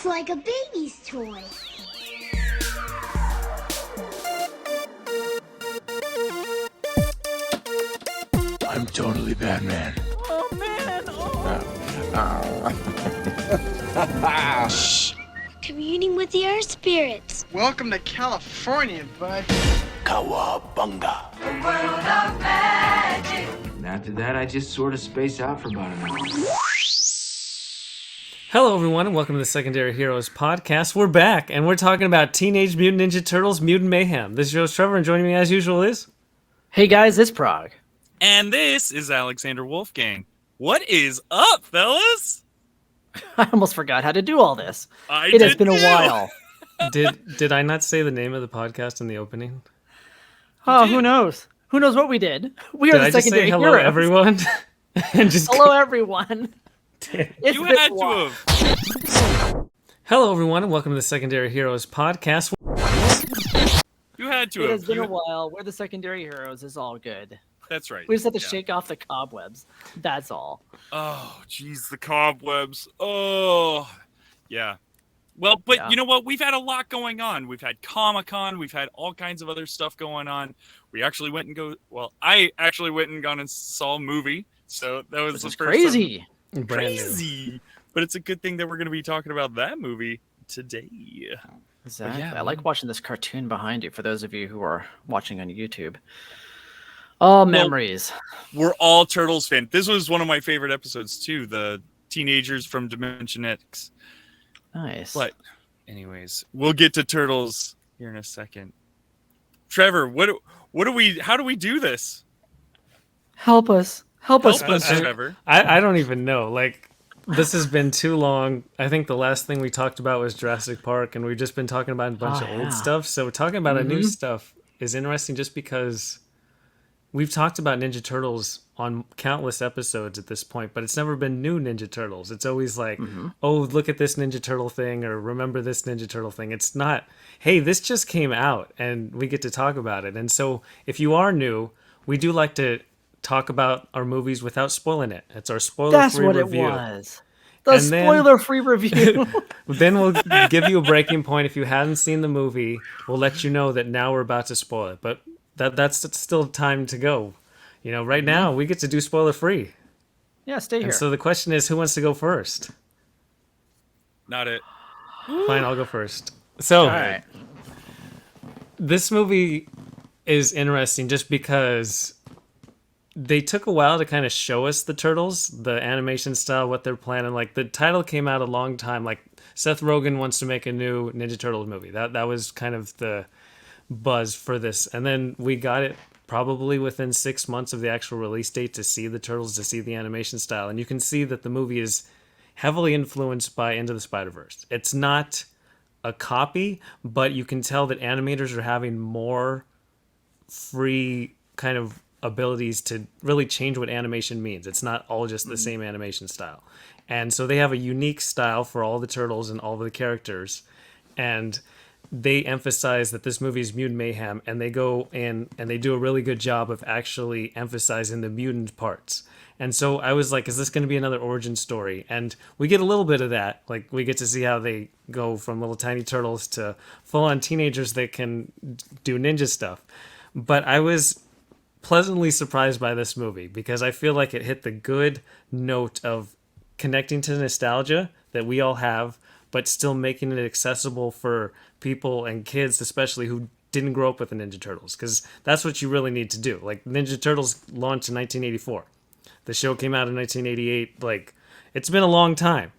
It's like a baby's toy. I'm totally Batman. Oh, man. Shh. Communing with the earth spirits. Welcome to California, bud. Cowabunga. The world of magic. And after that, I just sort of space out for about an hour. Hello, everyone, and welcome to the Secondary Heroes podcast. We're back, and we're talking about Teenage Mutant Ninja Turtles, Mutant Mayhem. This is your host, Trevor, and joining me as usual is... Hey guys, it's Prague. And this is Alexander Wolfgang. What is up, fellas? I almost forgot how to do all this. It has been a while. Did I not say the name of the podcast in the opening? Oh, who knows? Who knows what we did? We are Did the I just say Secondary hello, Heroes. everyone? And just Hello, everyone. It's You been had a to while. have. Hello, everyone, and welcome to the Secondary Heroes podcast. You had to It have. has been a while. We're the Secondary Heroes. It's all good. That's right. We just have to Yeah. shake off the cobwebs. That's all. Oh, jeez, the cobwebs. Oh, yeah. Well, but Yeah. you know what? We've had a lot going on. We've had Comic-Con. We've had all kinds of other stuff going on. We actually went and I actually went and gone and saw a movie. So that was This the is first crazy. time. Brand new. Crazy. But it's a good thing that we're going to be talking about that movie today. Exactly. yeah, I like watching this cartoon behind you for those of you who are watching on YouTube. Oh, memories. We're all Turtles fans. This was one of my favorite episodes too. The teenagers from Dimension X. Nice. But, anyways, we'll get to Turtles here in a second. Trevor, how do we do this? Help us. Help us, Help us, Spencer. Trevor. I don't even know. Like, this has been too long. I think the last thing we talked about was Jurassic Park, and we've just been talking about a bunch of old stuff. So talking about a new stuff is interesting just because we've talked about Ninja Turtles on countless episodes at this point, but it's never been new Ninja Turtles. It's always like, oh, look at this Ninja Turtle thing, or remember this Ninja Turtle thing. It's not, hey, this just came out, and we get to talk about it. And so if you are new, we do like to talk about our movies without spoiling it. It's our spoiler-free review. That's what it was. The And then- spoiler-free review. Then we'll give you a breaking point. If you hadn't seen the movie, we'll let you know that now we're about to spoil it. But that's still time to go. You know, right now we get to do spoiler free. Yeah, stay here. And so the question is, who wants to go first? Not it. Fine, I'll go first. So all right. this movie is interesting just because they took a while to kind of show us the Turtles, the animation style, what they're planning. Like, the title came out a long time. Like, Seth Rogen wants to make a new Ninja Turtles movie. That was kind of the buzz for this. And then we got it probably within 6 months of the actual release date to see the Turtles, to see the animation style. And you can see that the movie is heavily influenced by Into the Spider-Verse. It's not a copy, but you can tell that animators are having more free kind of abilities to really change what animation means. It's not all just the same animation style. And so they have a unique style for all the Turtles and all the characters. And they emphasize that this movie is Mutant Mayhem, and they go in and they do a really good job of actually emphasizing the mutant parts. And so I was like, is this going to be another origin story? And we get a little bit of that. Like, we get to see how they go from little tiny turtles to full-on teenagers that can do ninja stuff. But I was pleasantly surprised by this movie because I feel like it hit the good note of connecting to nostalgia that we all have, but still making it accessible for people and kids, especially who didn't grow up with the Ninja Turtles, because that's what you really need to do. Like, Ninja Turtles launched in 1984. The show came out in 1988. Like, it's been a long time.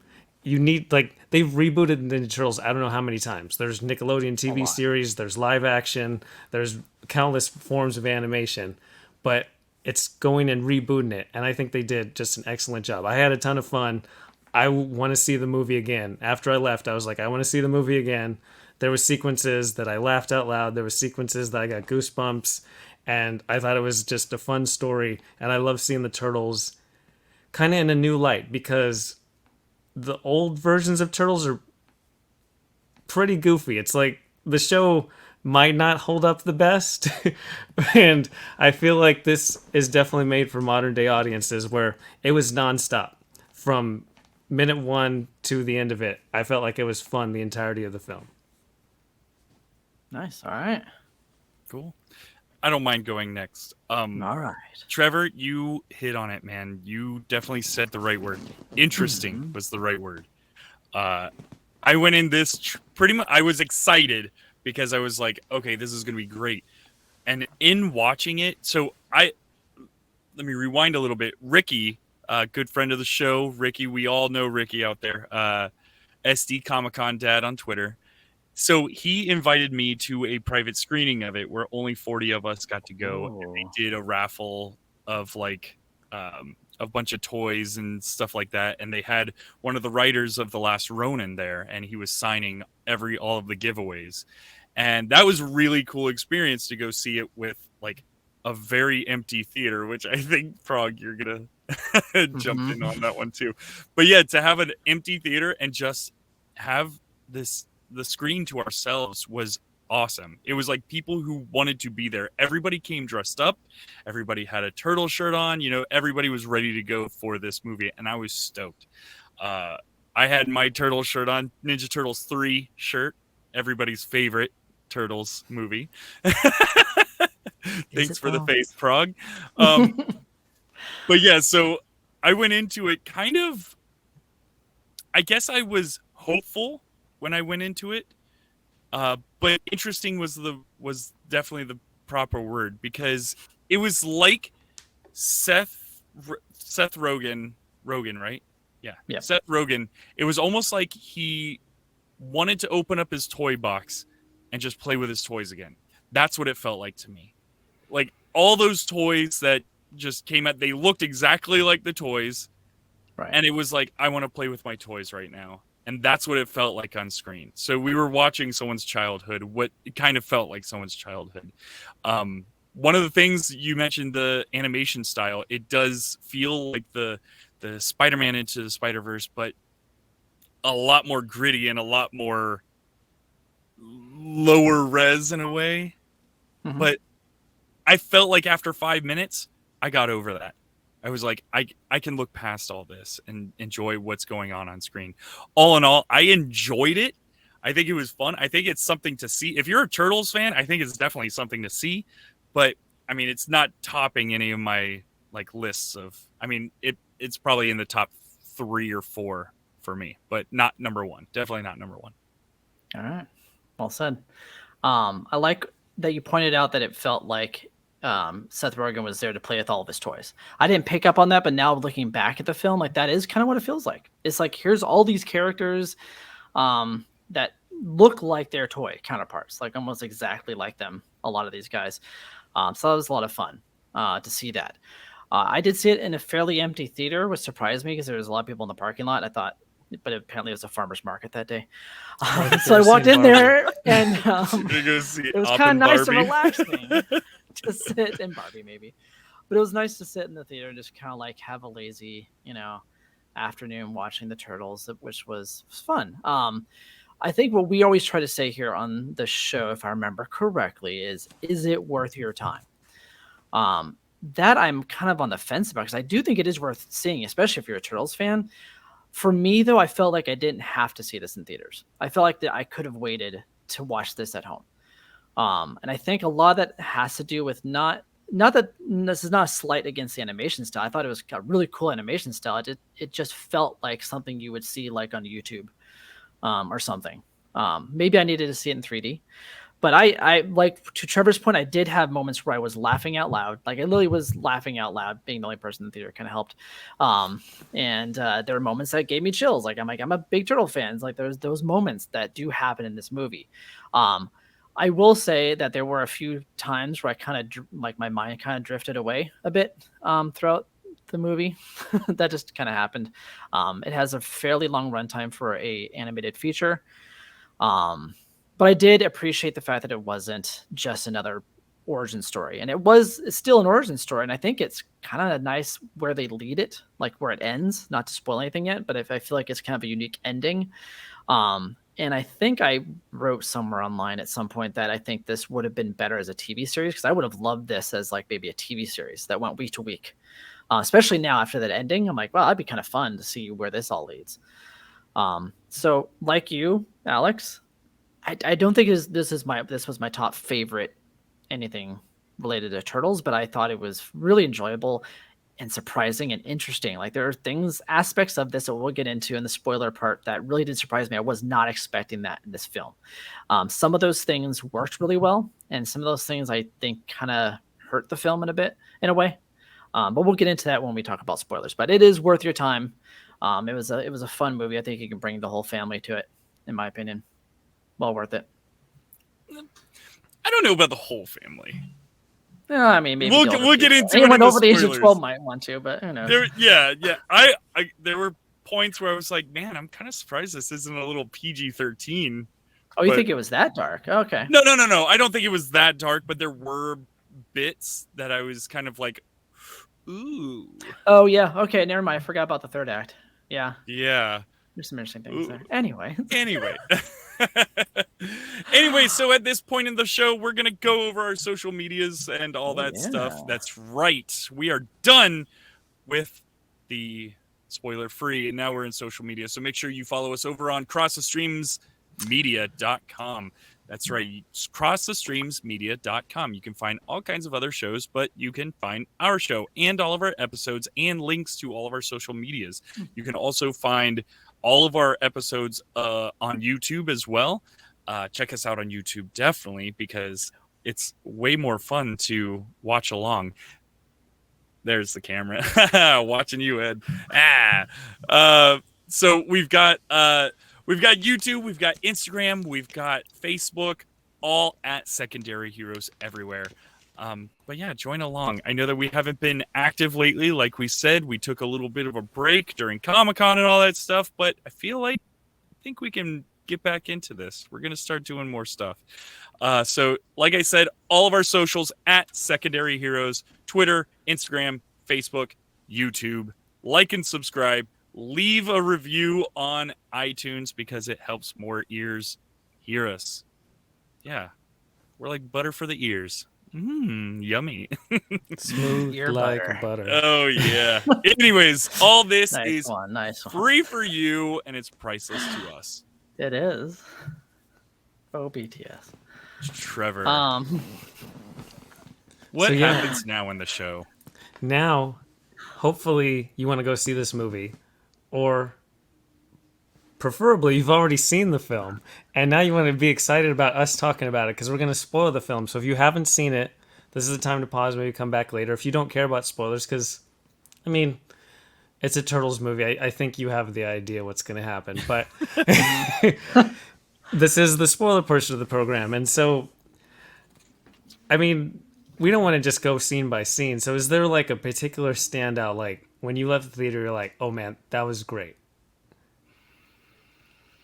You need, like, they've rebooted Ninja Turtles I don't know how many times. There's Nickelodeon TV series, there's live action, there's countless forms of animation, but it's going and rebooting it, and I think they did just an excellent job. I had a ton of fun. I want to see the movie again. After I left, I was like, I want to see the movie again. There were sequences that I laughed out loud. There were sequences that I got goosebumps, and I thought it was just a fun story, and I love seeing the Turtles kind of in a new light, because the old versions of Turtles are pretty goofy. It's like the show might not hold up the best. And I feel like this is definitely made for modern day audiences, where it was nonstop from minute 1 to the end of it, I felt like it was fun the entirety of the film. Nice. All right. Cool. I don't mind going next. All right. Trevor, you hit on it, man. You definitely said the right word. Interesting was the right word. I went in this pretty much. I was excited because I was like, okay, this is going to be great. And in watching it, let me rewind a little bit. Ricky, good friend of the show, Ricky. We all know Ricky out there. SD Comic-Con Dad on Twitter. So he invited me to a private screening of it where only 40 of us got to go. And they did a raffle of like a bunch of toys and stuff like that. And they had one of the writers of The Last Ronin there, and he was signing all of the giveaways. And that was a really cool experience to go see it with like a very empty theater, which I think, Prague, you're going to jump in on that one too. But yeah, to have an empty theater and just have the screen to ourselves was awesome. It was like people who wanted to be there. Everybody came dressed up. Everybody had a turtle shirt on. You know, everybody was ready to go for this movie, and I was stoked. I had my turtle shirt on, Ninja Turtles 3 shirt, everybody's favorite Turtles movie. Thanks for the face, Prague. But yeah, so I went into it kind of, I guess I was hopeful when I went into it. But interesting was definitely the proper word, because it was like Seth Rogen, right? Yeah. Seth Rogen. It was almost like he wanted to open up his toy box and just play with his toys again. That's what it felt like to me. Like all those toys that just came out, they looked exactly like the toys. Right. And it was like, I want to play with my toys right now. And that's what it felt like on screen. So we were watching someone's childhood, what it kind of felt like someone's childhood. One of the things you mentioned, the animation style, it does feel like the Spider-Man Into the Spider-Verse, but a lot more gritty and a lot more lower res in a way. Mm-hmm. But I felt like after 5 minutes, I got over that. I was like, I can look past all this and enjoy what's going on screen. All in all, I enjoyed it. I think it was fun. I think it's something to see. If you're a Turtles fan, I think it's definitely something to see. But I mean, it's not topping any of my like lists of. I mean, it's probably in the top 3 or 4 for me, but not number 1. Definitely not number 1. All right, well said. I like that you pointed out that it felt like Seth Rogen was there to play with all of his toys. I didn't pick up on that, but now looking back at the film, like that is kind of what it feels like. It's like, here's all these characters that look like their toy counterparts, like almost exactly like them, a lot of these guys. So that was a lot of fun to see that. I did see it in a fairly empty theater, which surprised me because there was a lot of people in the parking lot. I thought, but apparently it was a farmer's market that day. So I walked in there and it was kind of nice and relaxing to sit in Barbie maybe. But it was nice to sit in the theater and just kind of like have a lazy, afternoon watching the Turtles, which was fun. I think what we always try to say here on the show, if I remember correctly, is it worth your time? That I'm kind of on the fence about, because I do think it is worth seeing, especially if you're a Turtles fan. For me, though, I felt like I didn't have to see this in theaters. I felt like that I could have waited to watch this at home. And I think a lot of that has to do with not that this is not a slight against the animation style. I thought it was a really cool animation style. It just felt like something you would see like on YouTube or something. Maybe I needed to see it in 3D. But I like, to Trevor's point, I did have moments where I was laughing out loud. Like I literally was laughing out loud. Being the only person in the theater kind of helped. And there were moments that gave me chills. I'm a big Turtle fan. Like there's those moments that do happen in this movie. I will say that there were a few times where I kind of my mind kind of drifted away a bit throughout the movie. That just kind of happened. It has a fairly long runtime for a animated feature. But I did appreciate the fact that it wasn't just another origin story. And it's still an origin story. And I think it's kind of nice where they lead it, like where it ends, not to spoil anything yet, but I feel like it's kind of a unique ending. And I think I wrote somewhere online at some point that I think this would have been better as a TV series, because I would have loved this as like maybe a TV series that went week to week. especially now after that ending. I'm like, well, that'd be kind of fun to see where this all leads. So like you, Alex, I don't think this was my top favorite anything related to Turtles, but I thought it was really enjoyable and surprising and interesting. Like there are aspects of this that we'll get into in the spoiler part that really did surprise me. I was not expecting that in this film. Some of those things worked really well, and some of those things I think kind of hurt the film in a way. But we'll get into that when we talk about spoilers. But it is worth your time. It was a fun movie. I think you can bring the whole family to it, in my opinion. Well worth it. I don't know about the whole family. No, I mean, maybe we'll get into anyone it in over the age of spoilers. 12 might want to, but who knows? There were points where I was like, man, I'm kind of surprised this isn't a little PG-13. Oh, you think it was that dark? Okay. No. I don't think it was that dark, but there were bits that I was kind of like, ooh. Oh, yeah. Okay, never mind. I forgot about the third act. Yeah. Yeah. There's some interesting things there. Anyway. Anyway, so at this point in the show, we're going to go over our social medias and all that stuff. That's right. We are done with the spoiler free, and now we're in social media. So make sure you follow us over on crossthestreamsmedia.com. That's right, crossthestreamsmedia.com. You can find all kinds of other shows, but you can find our show and all of our episodes and links to all of our social medias. You can also find all of our episodes on YouTube as well. Check us out on YouTube, definitely, because it's way more fun to watch along. There's the camera. Watching you, Ed. So we've got YouTube, we've got Instagram, we've got Facebook, all at Secondary Heroes everywhere. But yeah, join along. I know that we haven't been active lately. Like we said, we took a little bit of a break during Comic-Con and all that stuff, but I think we can get back into this. We're going to start doing more stuff. So like I said, all of our socials at Secondary Heroes, Twitter, Instagram, Facebook, YouTube. Like and subscribe. Leave a review on iTunes because it helps more ears hear us. Yeah, we're like butter for the ears. Yummy. Smooth like butter. Oh, yeah. Anyways, all this Nice is one. free for you, and it's priceless to us. It is. Oh, BTS. Trevor. What happens now in the show? Now, hopefully you want to go see this movie, or preferably you've already seen the film, and now you want to be excited about us talking about it because we're going to spoil the film. So if you haven't seen it, this is the time to pause, maybe come back later. If you don't care about spoilers, because, I mean, it's a Turtles movie. I think you have the idea what's going to happen, but this is the spoiler portion of the program. And so, I mean, we don't want to just go scene by scene. So is there like a particular standout, like when you left the theater, you're like, oh man, that was great?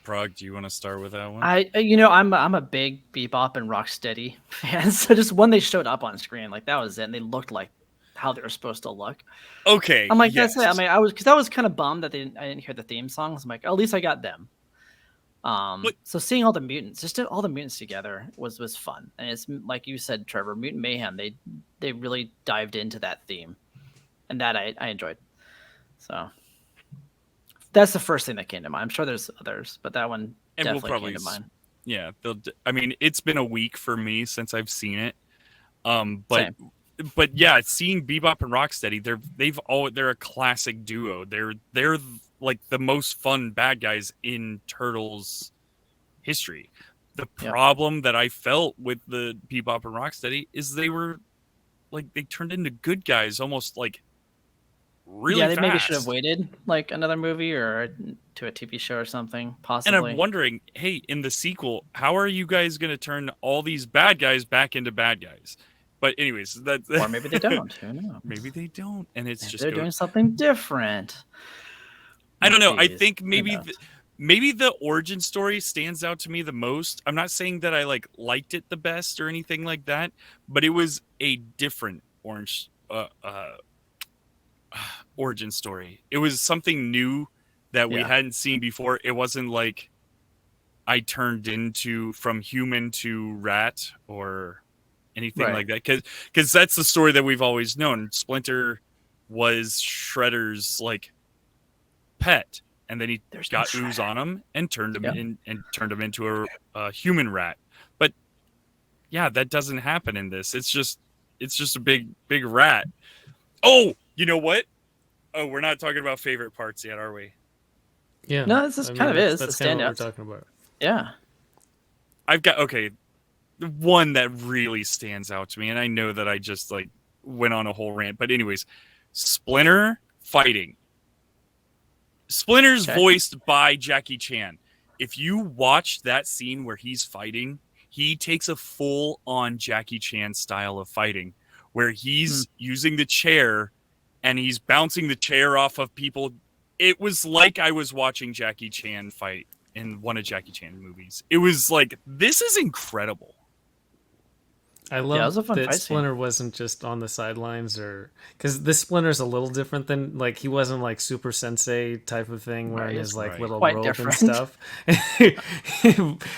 Prague, do you want to start with that one? I'm a big Bebop and Rocksteady fan. So just when they showed up on screen, like that was it. And they looked like how they were supposed to look. Okay. I'm like, yes. That's it. I mean, I was kind of bummed that I didn't hear the theme songs. I'm like, at least I got them. So seeing all the mutants, just all the mutants together was fun. And it's like you said, Trevor, Mutant Mayhem. They really dived into that theme, and that I enjoyed. So that's the first thing that came to mind. I'm sure there's others, but that one definitely came to mind. Yeah, I mean, it's been a week for me since I've seen it. But yeah, seeing Bebop and Rocksteady, they're a classic duo. They're like the most fun bad guys in Turtles history. The problem that I felt with the Bebop and Rocksteady is they turned into good guys almost like really fast. They maybe should have waited like another movie or to a TV show or something, possibly. And I'm wondering, hey, in the sequel, how are you guys going to turn all these bad guys back into bad guys? But anyways, or maybe they don't. Who knows? Maybe they don't, and they're doing something different. I don't know. I think maybe the origin story stands out to me the most. I'm not saying that I liked it the best or anything like that, but it was a different origin story. It was something new that we hadn't seen before. It wasn't like I turned from human to rat or anything like that, because that's the story that we've always known. Splinter was Shredder's like pet, and then he got ooze on him and turned him into a human rat. But yeah, that doesn't happen in this. It's just a big rat. Oh, you know what? Oh, we're not talking about favorite parts yet, are we? Yeah. No, this is kind of is the kind of what standout. we're talking about. Yeah. Hmm. The one that really stands out to me, and I know that I just like went on a whole rant, but anyways, Splinter fighting. Splinter's voiced by Jackie Chan. If you watch that scene where he's fighting, he takes a full-on Jackie Chan style of fighting, where he's using the chair and he's bouncing the chair off of people. It was like I was watching Jackie Chan fight in one of Jackie Chan movies. It was like, this is incredible. I love that Splinter wasn't just on the sidelines, or because this Splinter's a little different than like he wasn't like Super Sensei type of thing wearing his like little robe and stuff.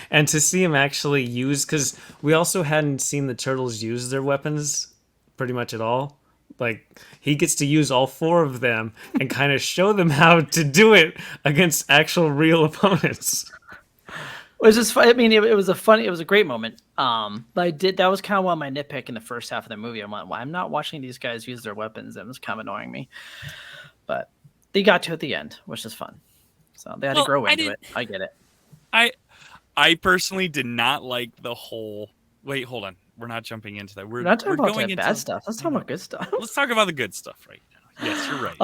And to see him actually use, because we also hadn't seen the Turtles use their weapons pretty much at all. Like he gets to use all four of them and kind of show them how to do it against actual real opponents. It was just fun. I mean, it was a great moment. But that was kind of one of my nitpick in the first half of the movie. I'm not watching these guys use their weapons. It was kind of annoying me. But they got to at the end, which is fun. So they had to grow into it. I get it. I personally did not like the whole. Wait, hold on. We're not jumping into that. We're not talking about going into bad stuff. Let's talk about good stuff. Let's talk about the good stuff right now. Yes, you're right.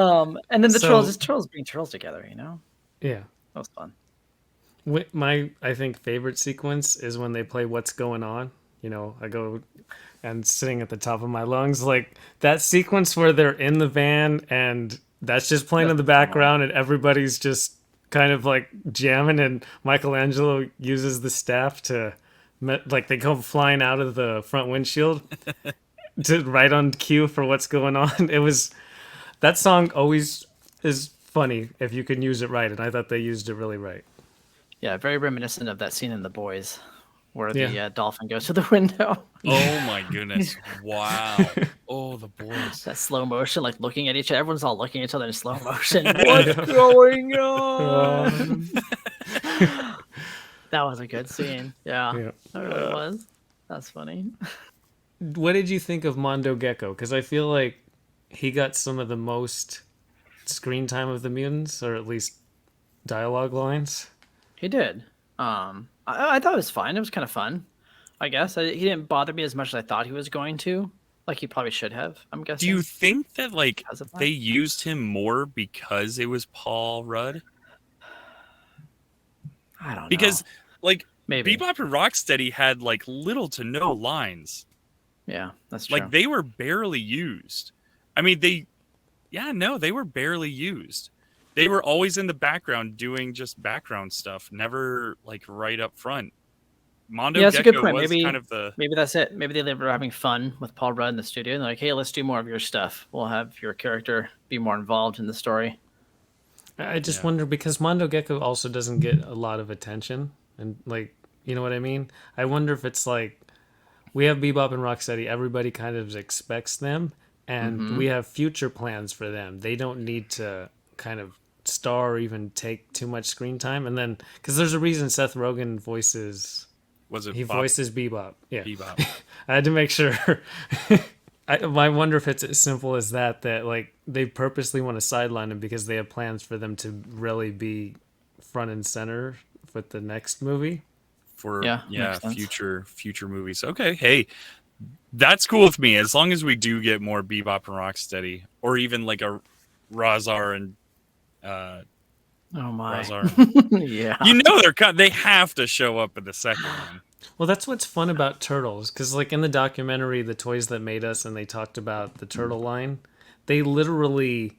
And then the turtles being turtles together. You know. Yeah, that was fun. My, I think, favorite sequence is when they play What's Going On. You know, I go and sing at the top of my lungs. Like, that sequence where they're in the van and that's just playing in the background and everybody's just kind of, like, jamming, and Michelangelo uses the staff to, like, they go flying out of the front windshield to right on cue for What's Going On. That song always is funny if you can use it right, and I thought they used it really right. Yeah, very reminiscent of that scene in The Boys where the dolphin goes to the window. Oh my goodness. Wow. Oh, The Boys. That slow motion, like looking at each other. Everyone's all looking at each other in slow motion. What's going on? That was a good scene. Yeah. That really was. That's funny. What did you think of Mondo Gecko? Because I feel like he got some of the most screen time of the mutants, or at least dialogue lines. He did. I thought it was fine. It was kind of fun, I guess. He didn't bother me as much as I thought he was going to. Like he probably should have, I'm guessing. Do you think that like they used him more because it was Paul Rudd? I don't know. Because like maybe Bebop and Rocksteady had like little to no lines. Yeah, that's true. Like they were barely used. I mean, they were barely used. They were always in the background doing just background stuff, never like right up front. Mondo that's Gecko a good point. Was maybe kind of the. Maybe that's it. Maybe they were having fun with Paul Rudd in the studio, and they're like, "Hey, let's do more of your stuff. We'll have your character be more involved in the story." I just wonder, because Mondo Gecko also doesn't get a lot of attention, and like, you know what I mean? I wonder if it's like we have Bebop and Rocksteady, everybody kind of expects them, and we have future plans for them. They don't need to kind of star or even take too much screen time. And then because there's a reason Seth Rogen voices voices Bebop. Yeah, Bebop. I had to make sure. I wonder if it's as simple as that like they purposely want to sideline him because they have plans for them to really be front and center with the next movie. For future movies. Okay, hey, that's cool with me as long as we do get more Bebop and Rocksteady, or even like a Razar and oh my Razar. Yeah, you know they have to show up in the second one. Well, that's what's fun about Turtles, because like in the documentary The Toys That Made Us, and they talked about the Turtle line, they literally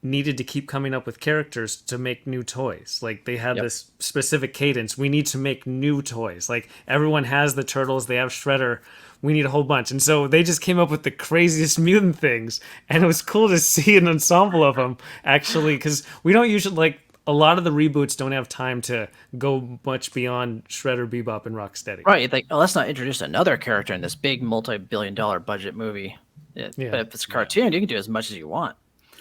needed to keep coming up with characters to make new toys. Like they had this specific cadence. We need to make new toys. Like everyone has the Turtles, they have Shredder. We need a whole bunch. And so they just came up with the craziest mutant things. And it was cool to see an ensemble of them, actually, because we don't usually, like, a lot of the reboots don't have time to go much beyond Shredder, Bebop, and Rocksteady. Right. Like, let's not introduce another character in this big multi-billion-dollar budget movie. Yeah. But if it's a cartoon, you can do as much as you want.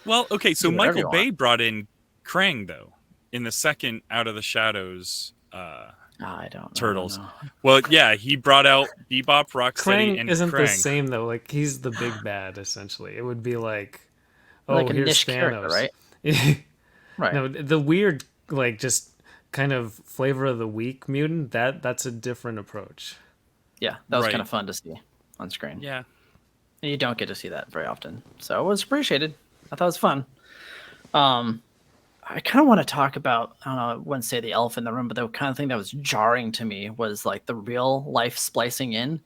Well, okay, so Do whatever Michael you Bay want. brought in Krang though in the second Out of the Shadows I don't Turtles. know. Well, yeah, he brought out Bebop, Rocksteady, Krang and isn't Krang. the same though. Like he's the big bad essentially. It would be like, oh, Like a here's niche Thanos, character, right? Right. No, the weird like just kind of flavor of the week mutant. That's a different approach. Yeah, that was Right. kind of fun to see on screen. Yeah. And you don't get to see that very often. So it was appreciated. I thought it was fun. I kind of want to talk about, I don't know, I wouldn't say the elephant in the room, but the kind of thing that was jarring to me was like the real life splicing in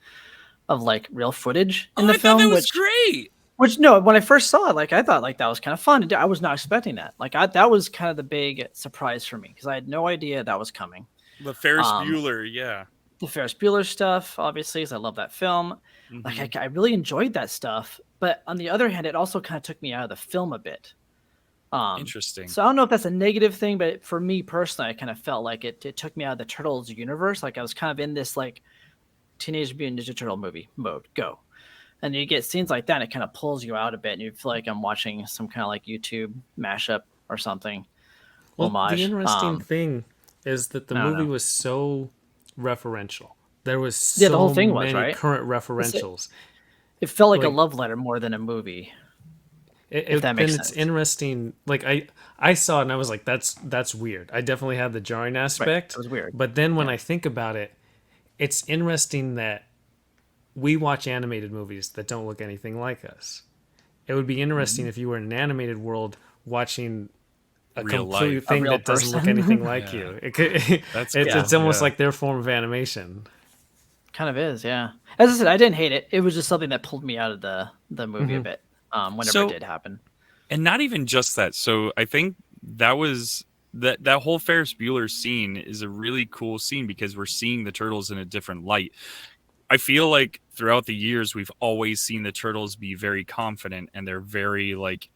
of like real footage in the I film. thought that was great. Which no, when I first saw it, like I thought like that was kind of fun. I was not expecting that. Like that was kind of the big surprise for me because I had no idea that was coming. The Ferris Bueller, yeah. The Ferris Bueller stuff, obviously, because I love that film. Like I really enjoyed that stuff, but on the other hand, it also kind of took me out of the film a bit. Interesting. So I don't know if that's a negative thing, but for me personally, I kind of felt like it took me out of the Turtles universe. Like I was kind of in this like Teenage Mutant Ninja Turtle movie mode. Go. And you get scenes like that, and it kind of pulls you out a bit, and you feel like I'm watching some kind of like YouTube mashup or something. Well, Homage. the interesting thing is that the I don't movie know. was so referential. There was so Yeah, the whole thing was, many right? current referentials. It felt like a Like- love letter more than a movie. If that makes and it's sense. interesting. Like I saw it and I was like, that's weird. I definitely had the jarring aspect. It was weird. But then when I think about it, it's interesting that we watch animated movies that don't look anything like us. It would be interesting Mm-hmm. if you were in an animated world watching a Real complete life. thing A real that doesn't look person. anything like you. It could, That's it's cool, almost yeah. like their form of animation. Kind of is, yeah. As I said, I didn't hate it. It was just something that pulled me out of the movie a bit. Whenever So- it did happen. And not even just that. So I think that was that whole Ferris Bueller scene is a really cool scene because we're seeing the turtles in a different light. I feel like throughout the years we've always seen the turtles be very confident and they're very like,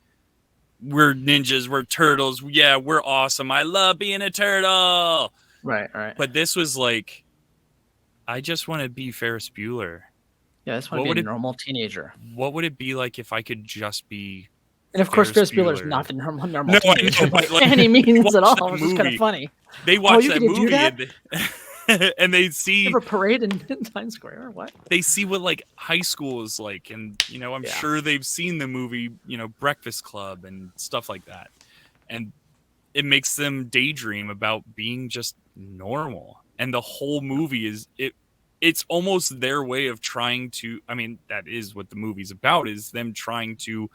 we're ninjas, we're turtles, yeah, we're awesome. I love being a turtle. Right. But this was like, I just want to be Ferris Bueller. Yeah, I just want What to would be a it- normal teenager. What would it be like if I could just be? And of course, Ferris Ferris Bueller's Bueller. not the normal No, I teenager know, by but, like, any means at watch all, that which is kind of movie. funny. They watch you that get to do movie that? and they You see have a parade in Times Square or what? they see what like high school is like, and I'm Yeah. sure they've seen the movie Breakfast Club and stuff like that, and it makes them daydream about being just normal. And the whole movie is it's almost their way of trying to, I mean, that is what the movie's about, is them trying to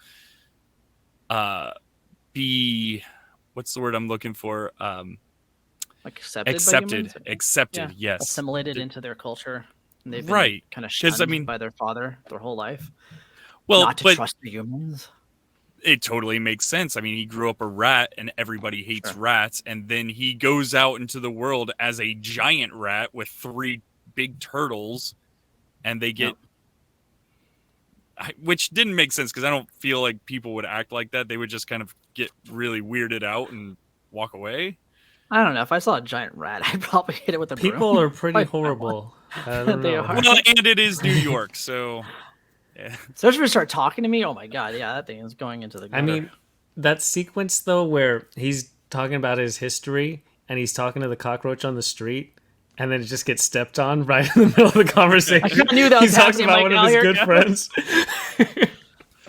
be, what's the word I'm looking for, Like accepted by humans? accepted, Yeah, yes, assimilated into their culture. And they've been Right, kind of 'cause, shunned by their father their whole life. well, Not to but trust the humans. it totally makes sense. I mean, he grew up a rat and everybody hates Sure. rats. And then he goes out into the world as a giant rat with 3 big turtles and they get, which didn't make sense because I don't feel like people would act like that. They would just kind of get really weirded out and walk away. I don't know. If I saw a giant rat, I'd probably hit it with a broom. People are pretty Like, horrible. I don't They know. are. Well, and it is New York. So, yeah. So if you start talking to me, oh my god, yeah, that thing is going into the gutter. I mean, that sequence though, where he's talking about his history and he's talking to the cockroach on the street, and then it just gets stepped on right in the middle of the conversation. I kinda knew that he was talks happening, about like, one oh, of his here it good goes. friends.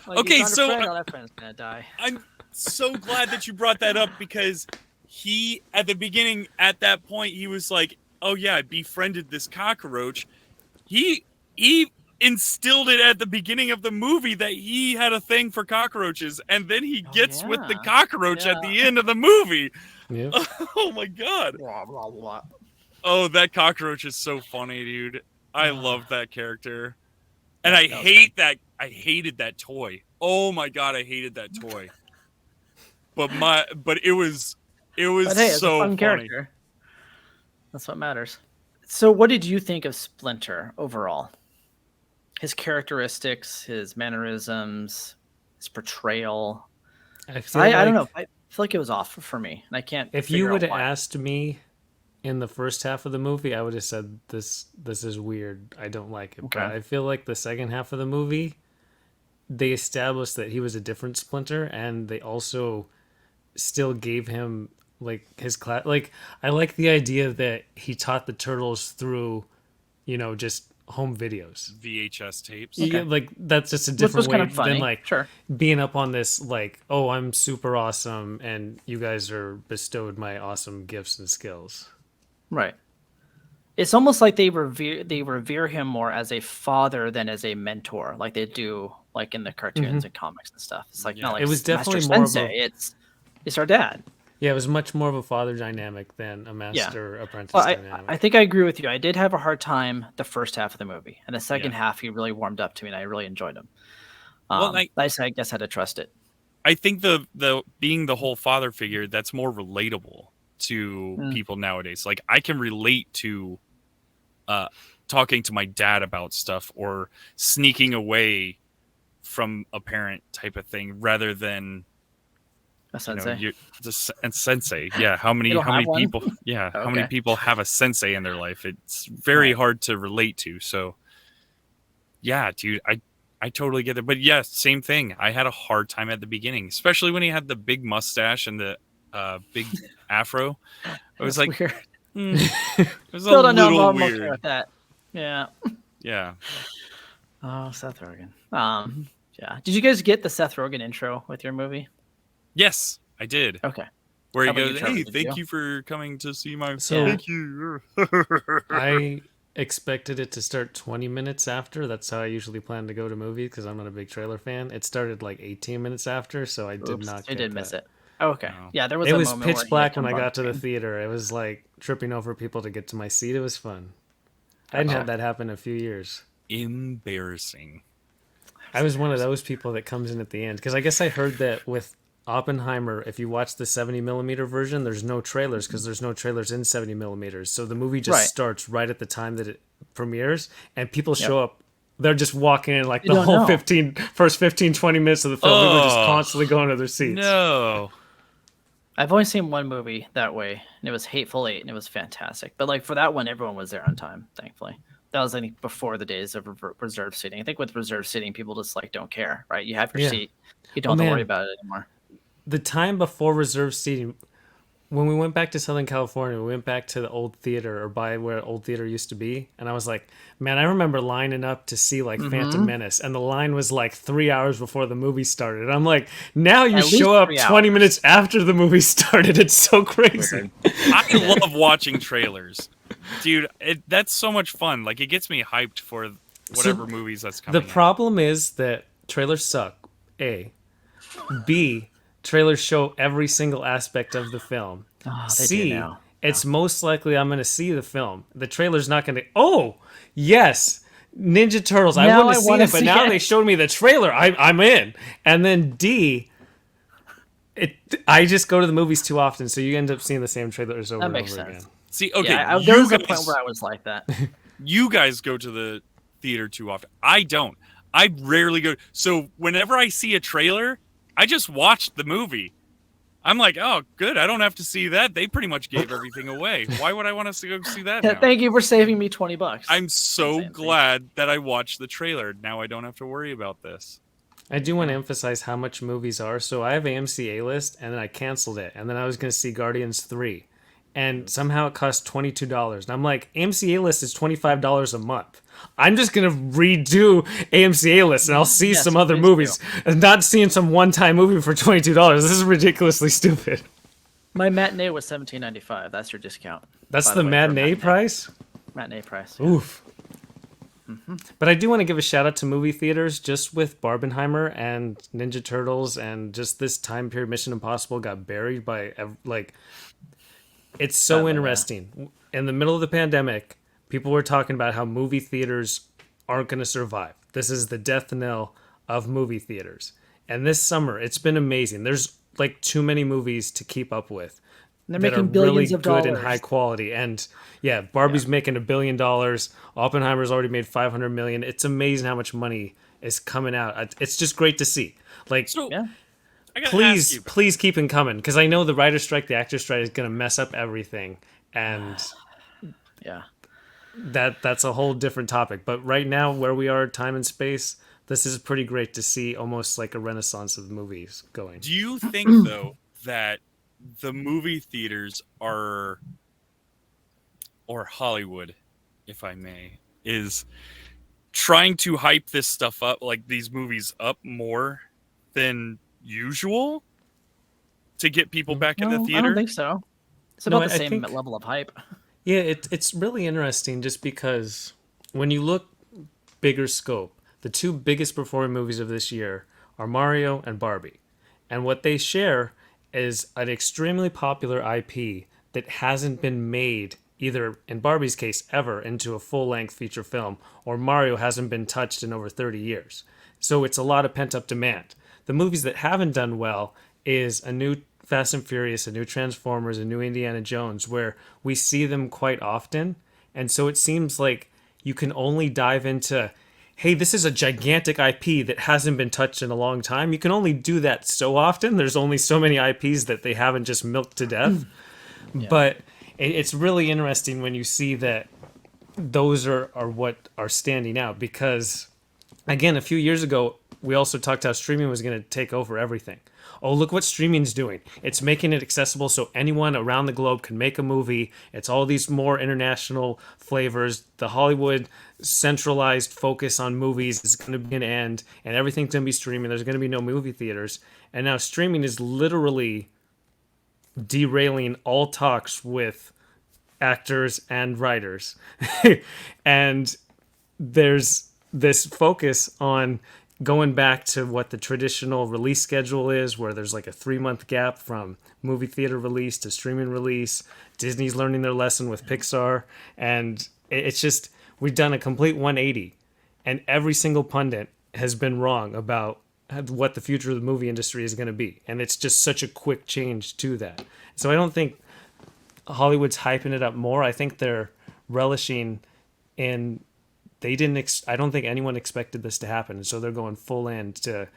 Like, Okay, you found a so, friend, oh, that friend's gonna die. I'm so glad that you brought that up because he, at the beginning, at that point, he was like, oh yeah, I befriended this cockroach. He instilled it at the beginning of the movie that he had a thing for cockroaches, and then he gets with the yeah. cockroach at Yeah. the end of the movie. Yeah. Oh my god. Blah, blah, blah. Oh, that cockroach is so funny, dude. I love that character. And I that was hated that toy. Oh my god, I hated that toy. But it was But hey, it's so a fun funny. character. That's what matters. So, what did you think of Splinter overall? His characteristics, his mannerisms, his portrayal. I feel I don't like know. I feel like it was off for me, and I can't. If you figure would out have why. asked me in the first half of the movie, I would have said this is weird. I don't like it. Okay. But I feel like the second half of the movie, they established that he was a different Splinter, and they also still gave him like his class. Like, I like the idea that he taught the Turtles through, just home videos. VHS tapes. Yeah, like that's just a Which different was way kind of funny. than like Sure. being up on this like, oh, I'm super awesome and you guys are bestowed my awesome gifts and skills. Right. It's almost like they revere him more as a father than as a mentor, like they do like in the cartoons and comics and stuff. It's like not like It was definitely Master more of Sensei. It's our dad. Yeah, it was much more of a father dynamic than a master apprentice Well, dynamic. I think I agree with you. I did have a hard time the first half of the movie, and the second half he really warmed up to me, and I really enjoyed him. I guess I had to trust it. I think the being the whole father figure, that's more relatable to people nowadays. Like, I can relate to talking to my dad about stuff or sneaking away from a parent type of thing rather than a sensei. And sensei. Yeah. How many people? Yeah. How many people have a sensei in their life? It's very hard to relate to. So yeah, dude, I totally get it. But yeah, same thing. I had a hard time at the beginning, especially when he had the big mustache and the big afro. I was like, weird. It was Still a don't know little if I'm okay weird. with that. Yeah. Yeah. Oh, Seth Rogen. Yeah. Did you guys get the Seth Rogen intro with your movie? Yes, I did. Okay. Where he How about goes, you, Trevor? "Hey, Did thank you? you for coming to see my." So- Thank you. I expected it to start 20 minutes after. That's how I usually plan to go to movies because I'm not a big trailer fan. It started like 18 minutes after, so I did not. I did miss that. it. Oh, okay. No. Yeah, there was. It a was moment where pitch he black had when I come on got to the screen. theater. It was like tripping over people to get to my seat. It was fun. I hadn't had that happen in a few years. Embarrassing. I was one of those people that comes in at the end because I guess I heard that with Oppenheimer, if you watch the 70mm version, there's no trailers because there's no trailers in 70mm. So the movie just starts right at the time that it premieres, and people show up. They're just walking in like You the don't whole know. first 15-20 minutes of the film. People are just Oh. constantly going to their seats. No. I've only seen one movie that way, and it was Hateful Eight, and it was fantastic. But like for that one, everyone was there on time, thankfully. That was, I think, before the days of reserved seating. I think with reserved seating, people just like don't care, right? You have your Yeah. seat, you don't have to man. worry about it anymore. The time before reserved seating, when we went back to Southern California, we went back to the old theater or by where old theater used to be. And I was like, man, I remember lining up to see like Phantom Menace. And the line was like 3 hours before the movie started. And I'm like, now you At least show up 3 20 hours. minutes after the movie started. It's so crazy. I love watching trailers, dude. That's so much fun. Like, it gets me hyped for whatever movies that's coming. The problem is that trailers suck. A. B. Trailers show every single aspect of the film. Oh, they C. do now. It's most likely I'm going to see the film. The trailer's not going to. Oh, yes, Ninja Turtles. I Now wouldn't I have seen wanna it, but see now it. they showed me the trailer. I'm in. And then D. I just go to the movies too often, so you end up seeing the same trailers over That and makes over sense. again. See, okay, Yeah, there was a guys, point where I was like that. you guys go to the theater too often. I don't. I rarely go. So whenever I see a trailer, I just watch the movie. I'm like, oh, good. I don't have to see that. They pretty much gave everything away. Why would I want to go see that now? Thank you for saving me $20. I'm so Insane. glad that I watched the trailer. Now I don't have to worry about this. I do want to emphasize how much movies are. So I have AMC A-list, and then I canceled it. And then I was going to see Guardians 3. And somehow it cost $22. And I'm like, AMC A-list is $25 a month. I'm just going to redo AMC A-list, and I'll see Yes, some other please movies. And not seeing some one-time movie for $22. This is ridiculously stupid. My matinee was $17.95. That's your discount. That's by the way, for matinee price? Matinee price. Oof. But I do want to give a shout out to movie theaters just with Barbenheimer and Ninja Turtles and just this time period. Mission Impossible got buried by, like, it's so Sadly, yeah. interesting. In the middle of the pandemic, people were talking about how movie theaters aren't going to survive. This is the death knell of movie theaters. And this summer, it's been amazing. There's like too many movies to keep up with. They're that are making billions really of good dollars. and high quality. And yeah, Barbie's making $1 billion. Oppenheimer's already made $500 million. It's amazing how much money is coming out. It's just great to see. Like, So Yeah. I gotta ask please, you, please keep it coming because I know the writer's strike, the actor's strike is going to mess up everything, and Yeah. that's a whole different topic. But right now, where we are, time and space, this is pretty great to see, almost like a renaissance of movies going. Do you think though that the movie theaters are, or Hollywood, if I may, is trying to hype this stuff up, like these movies up more than usual to get people back in the theater? I don't think so. It's about the same level of hype. Yeah, it's really interesting just because when you look bigger scope, the two biggest performing movies of this year are Mario and Barbie. And what they share is an extremely popular IP that hasn't been made, either in Barbie's case ever, into a full-length feature film, or Mario hasn't been touched in over 30 years. So it's a lot of pent-up demand. The movies that haven't done well is a new Fast and Furious, a new Transformers, a new Indiana Jones, where we see them quite often. And so it seems like you can only dive into, hey, this is a gigantic IP that hasn't been touched in a long time. You can only do that so often. There's only so many IPs that they haven't just milked to death. Yeah. But it's really interesting when you see that those are what are standing out. Because, again, a few years ago, we also talked how streaming was going to take over everything. Oh, look what streaming's doing. It's making it accessible so anyone around the globe can make a movie. It's all these more international flavors. The Hollywood centralized focus on movies is going to be an end, and everything's going to be streaming. There's going to be no movie theaters. And now streaming is literally derailing all talks with actors and writers. And there's this focus on going back to what the traditional release schedule is, where there's like a 3-month gap from movie theater release to streaming release. Disney's learning their lesson with Pixar. And it's just, we've done a complete 180. And every single pundit has been wrong about what the future of the movie industry is going to be. And it's just such a quick change to that. So I don't think Hollywood's hyping it up more. I think they're relishing in... They didn't. I don't think anyone expected this to happen, so they're going full in to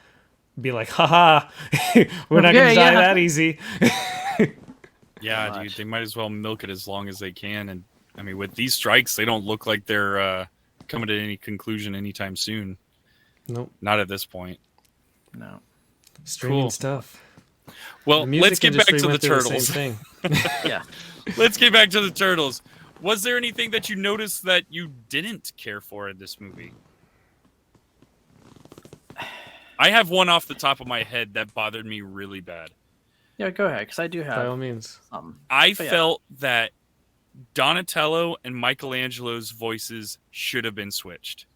be like, "Haha, we're not gonna die that easy." Yeah, dude, they might as well milk it as long as they can. And I mean, with these strikes, they don't look like they're coming to any conclusion anytime soon. Nope, not at this point. No, streaming stuff. Well, let's get back to the Turtles. Same thing. Yeah, let's get back to the Turtles. Was there anything that you noticed that you didn't care for in this movie? I have one off the top of my head that bothered me really bad. Yeah, go ahead, because I do have... By all means. I felt that Donatello and Michelangelo's voices should have been switched.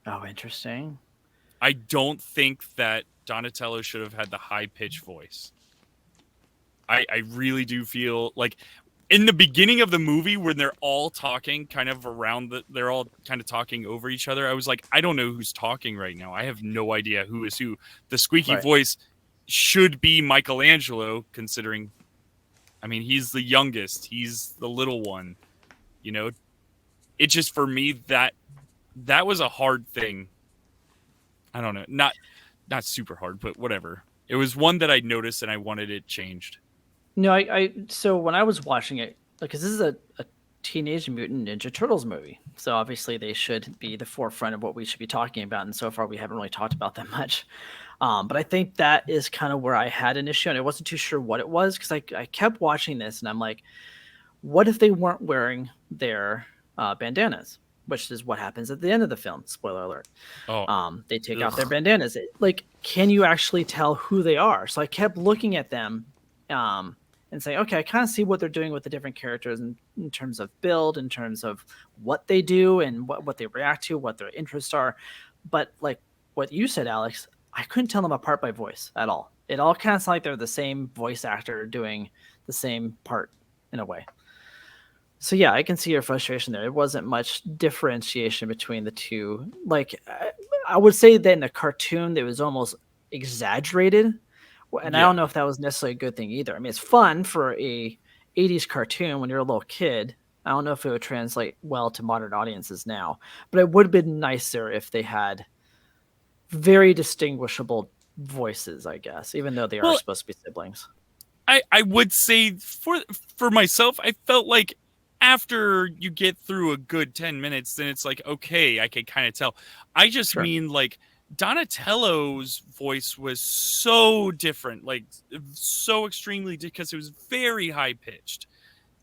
Oh, interesting. I don't think that Donatello should have had the high-pitched voice. I really do feel like... In the beginning of the movie, when they're all talking kind of they're all kind of talking over each other, I was like, I don't know who's talking right now. I have no idea who is who. The squeaky voice should be Michelangelo, considering, I mean, he's the youngest. He's the little one. You know, it just, for me, that was a hard thing. I don't know. Not super hard, but whatever. It was one that I noticed and I wanted it changed. No, so when I was watching it, because this is a Teenage Mutant Ninja Turtles movie, so obviously they should be the forefront of what we should be talking about, and so far we haven't really talked about them much. But I think that is kind of where I had an issue, and I wasn't too sure what it was, because I kept watching this, and I'm like, what if they weren't wearing their bandanas? Which is what happens at the end of the film. Spoiler alert. They take out their bandanas. Can you actually tell who they are? So I kept looking at them and say, okay, I kind of see what they're doing with the different characters in terms of build, in terms of what they do and what they react to, what their interests are. But like what you said, Alex, I couldn't tell them apart by voice at all. It all kind of sounds like they're the same voice actor doing the same part in a way. So yeah, I can see your frustration there. It wasn't much differentiation between the two. Like I would say that in the cartoon, it was almost exaggerated. And I don't know if that was necessarily a good thing either. I mean, it's fun for a 80s cartoon when you're a little kid. I don't know if it would translate well to modern audiences now, but it would have been nicer if they had very distinguishable voices, I guess, even though they are supposed to be siblings. I would say for myself, I felt like after you get through a good 10 minutes, then it's like, okay, I can kind of tell. I just mean like Donatello's voice was so different, like so extremely, because it was very high pitched.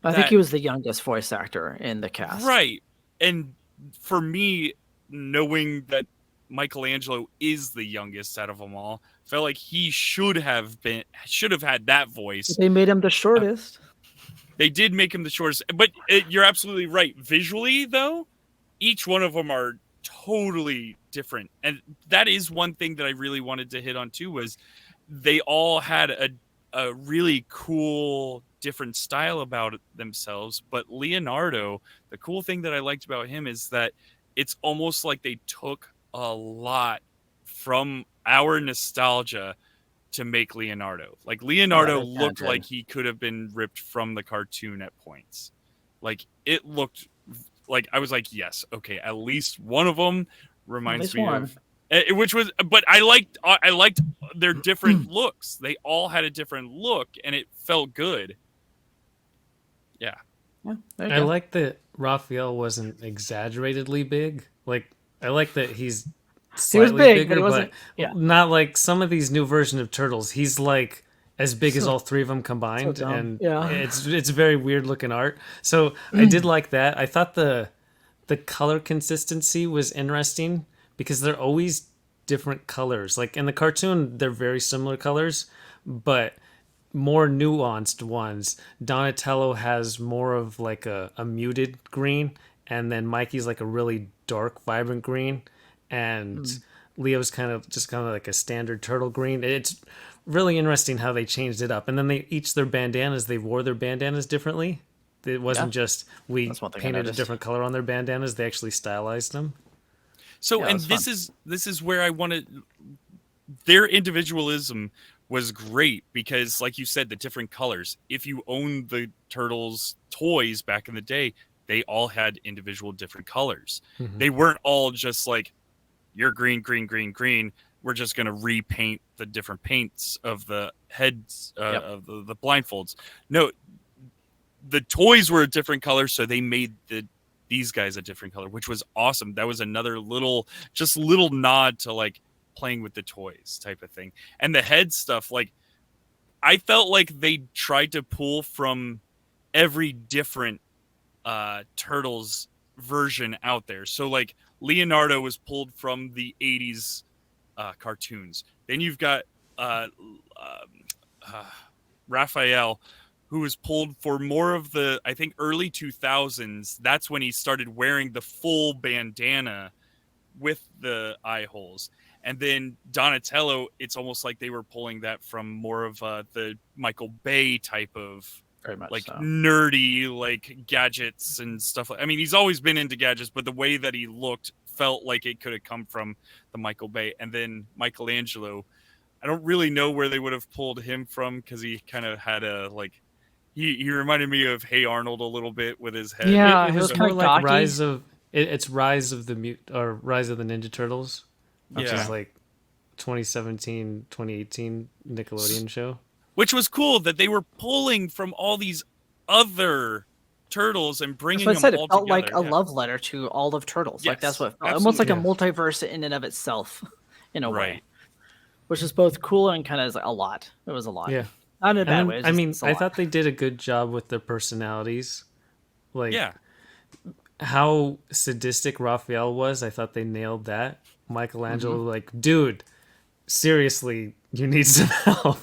I think he was the youngest voice actor in the cast. Right. And for me, knowing that Michelangelo is the youngest out of them all, felt like he should have had that voice. They made him the shortest. They did make him the shortest, but you're absolutely right. Visually, though, each one of them are totally different, and that is one thing that I really wanted to hit on too. Was they all had a really cool, different style about themselves. But Leonardo, the cool thing that I liked about him is that it's almost like they took a lot from our nostalgia to make Leonardo. Like Leonardo looked like he could have been ripped from the cartoon at points. Like it looked like, I was like, yes, okay, at least one of them reminds me of, which was, but I liked their different looks. They all had a different look and it felt good. Yeah. I like that Raphael wasn't exaggeratedly big. Like, I like that he's slightly big, bigger, but he wasn't, not like some of these new version of Turtles. He's like as big as all three of them combined, and it's very weird looking art. So I did like that. I thought the color consistency was interesting because they're always different colors. Like in the cartoon, they're very similar colors, but more nuanced ones. Donatello has more of like a muted green, and then Mikey's like a really dark, vibrant green, and Leo's kind of like a standard turtle green. It's really interesting how they changed it up. And then their bandanas, they wore their bandanas differently. It wasn't just we painted a different color on their bandanas. They actually stylized them. So, and this is where I wanted, their individualism was great because, like you said, the different colors. If you owned the Turtles toys back in the day, they all had individual different colors. Mm-hmm. They weren't all just like, you're green, green, green, green. We're just going to repaint the different paints of the heads, of the blindfolds. No, the toys were a different color, so they made these guys a different color, which was awesome. That was another little nod to like playing with the toys type of thing. And the head stuff, like I felt like they tried to pull from every different Turtles version out there. So like Leonardo was pulled from the 80s cartoons. Then you've got Raphael, who was pulled for more of the, I think, early 2000s. That's when he started wearing the full bandana with the eye holes. And then Donatello, it's almost like they were pulling that from more of the Michael Bay type of nerdy, like gadgets and stuff. I mean, he's always been into gadgets, but the way that he looked felt like it could have come from the Michael Bay. And then Michelangelo, I don't really know where they would have pulled him from because he kind of had a like, he reminded me of Hey Arnold a little bit with his head. Yeah, it was more like Rise of the Ninja Turtles, which is like 2017, 2018 Nickelodeon show. Which was cool that they were pulling from all these other Turtles and bringing them all together. It felt like a love letter to all of Turtles. Like that's what it felt. Almost like a multiverse in and of itself, in a way. Which is both cool and kind of a lot. It was a lot. Yeah. Not in a bad way. I mean, I thought they did a good job with their personalities. Like, how sadistic Raphael was, I thought they nailed that. Michelangelo, like, dude, seriously, you need some help.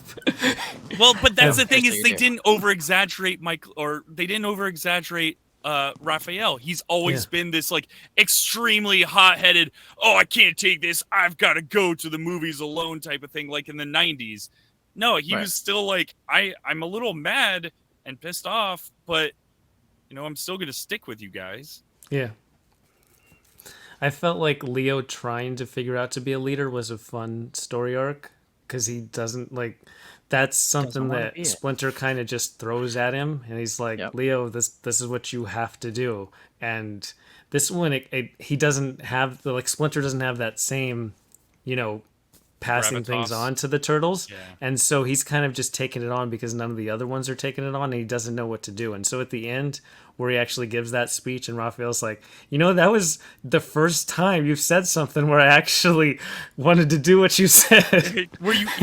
Well, but that's the thing is they didn't over-exaggerate they didn't over-exaggerate Raphael. He's always been this like extremely hot-headed, oh, I can't take this, I've got to go to the movies alone type of thing, like in the 90s. No, he was still like, I'm a little mad and pissed off, but I'm still gonna stick with you guys. Yeah. I felt like Leo trying to figure out to be a leader was a fun story arc because he doesn't like. That's something that Splinter kind of just throws at him, and he's like, "Leo, this is what you have to do." And this one, he doesn't have Splinter doesn't have that same, passing things Gravitas. on to the turtles. Yeah. And so he's kind of just taking it on because none of the other ones are taking it on, and he doesn't know what to do. And so at the end, where he actually gives that speech, and Raphael's like, that was the first time you've said something where I actually wanted to do what you said.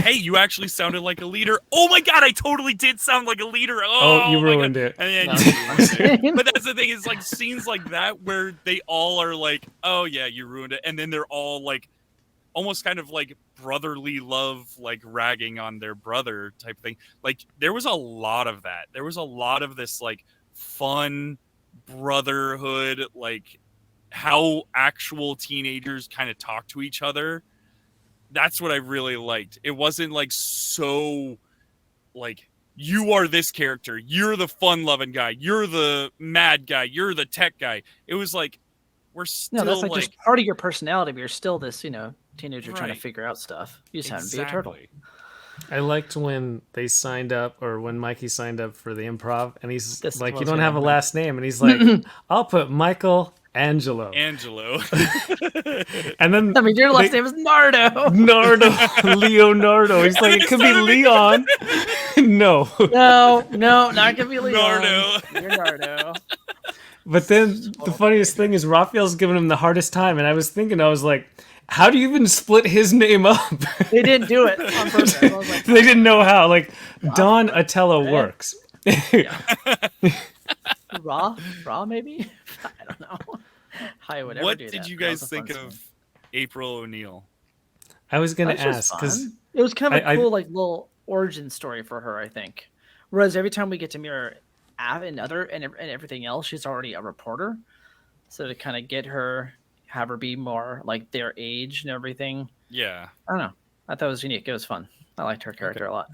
You actually sounded like a leader. Oh my god, I totally did sound like a leader. Oh, you ruined it. And then but that's the thing, is like scenes like that where they all are like, oh yeah, you ruined it. And then they're all like almost kind of like brotherly love, like ragging on their brother type thing. Like there was a lot of that. There was a lot of this like fun brotherhood, like how actual teenagers kind of talk to each other. That's what I really liked. It wasn't like so like, you are this character, you're the fun loving guy, you're the mad guy, you're the tech guy. It was like, we're still that's like just part of your personality, but you're still this teenager trying to Right. figure out stuff. You just happen to be a turtle. I liked when they signed up, or when Mikey signed up for the improv, and he's This like, was you don't gonna have a happen. last name, and he's like, I'll put Michael Angelo. Angelo. And then I mean, your last name is Nardo. Leonardo. He's like, it could be Leon. No. No, not gonna be Leon. Nardo. You're Nardo. But then the funniest thing is Raphael's giving him the hardest time, and I was like, how do you even split his name up? They didn't do it on purpose. I was like, They didn't know how. Like, Don Atello works. Raw, maybe? I don't know. I would ever What do did that, you but that guys was a fun think scene. of April O'Neil? I was going That to was just ask, because fun. It was kind of a I- cool, like, little origin story for her, I think. Whereas every time we get to mirror Av and everything else, she's already a reporter. So to kind of get her, have her be more like their age and everything. Yeah. I don't know. I thought it was unique. It was fun. I liked her character a lot.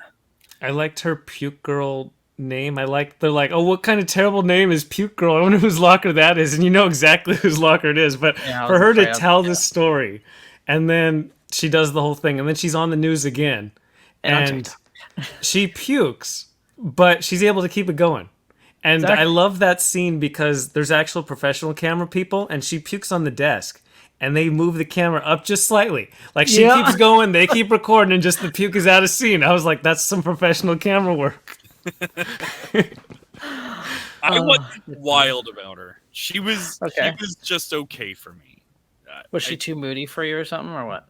I liked her puke girl name. They're like, oh, what kind of terrible name is puke girl? I wonder whose locker that is. And you know exactly whose locker it is. But Yeah, I for was her afraid to of- tell the story, and then she does the whole thing, and then she's on the news again, And on and TikTok. she pukes, but she's able to keep it going. And Exactly. I love that scene because there's actual professional camera people, and she pukes on the desk, and they move the camera up just slightly. Like, she Yeah. keeps going, they keep recording, and just the puke is out of scene. I was like, that's some professional camera work. I wasn't wild about her. She was Okay. just okay for me. Was she too moody for you or something, or what?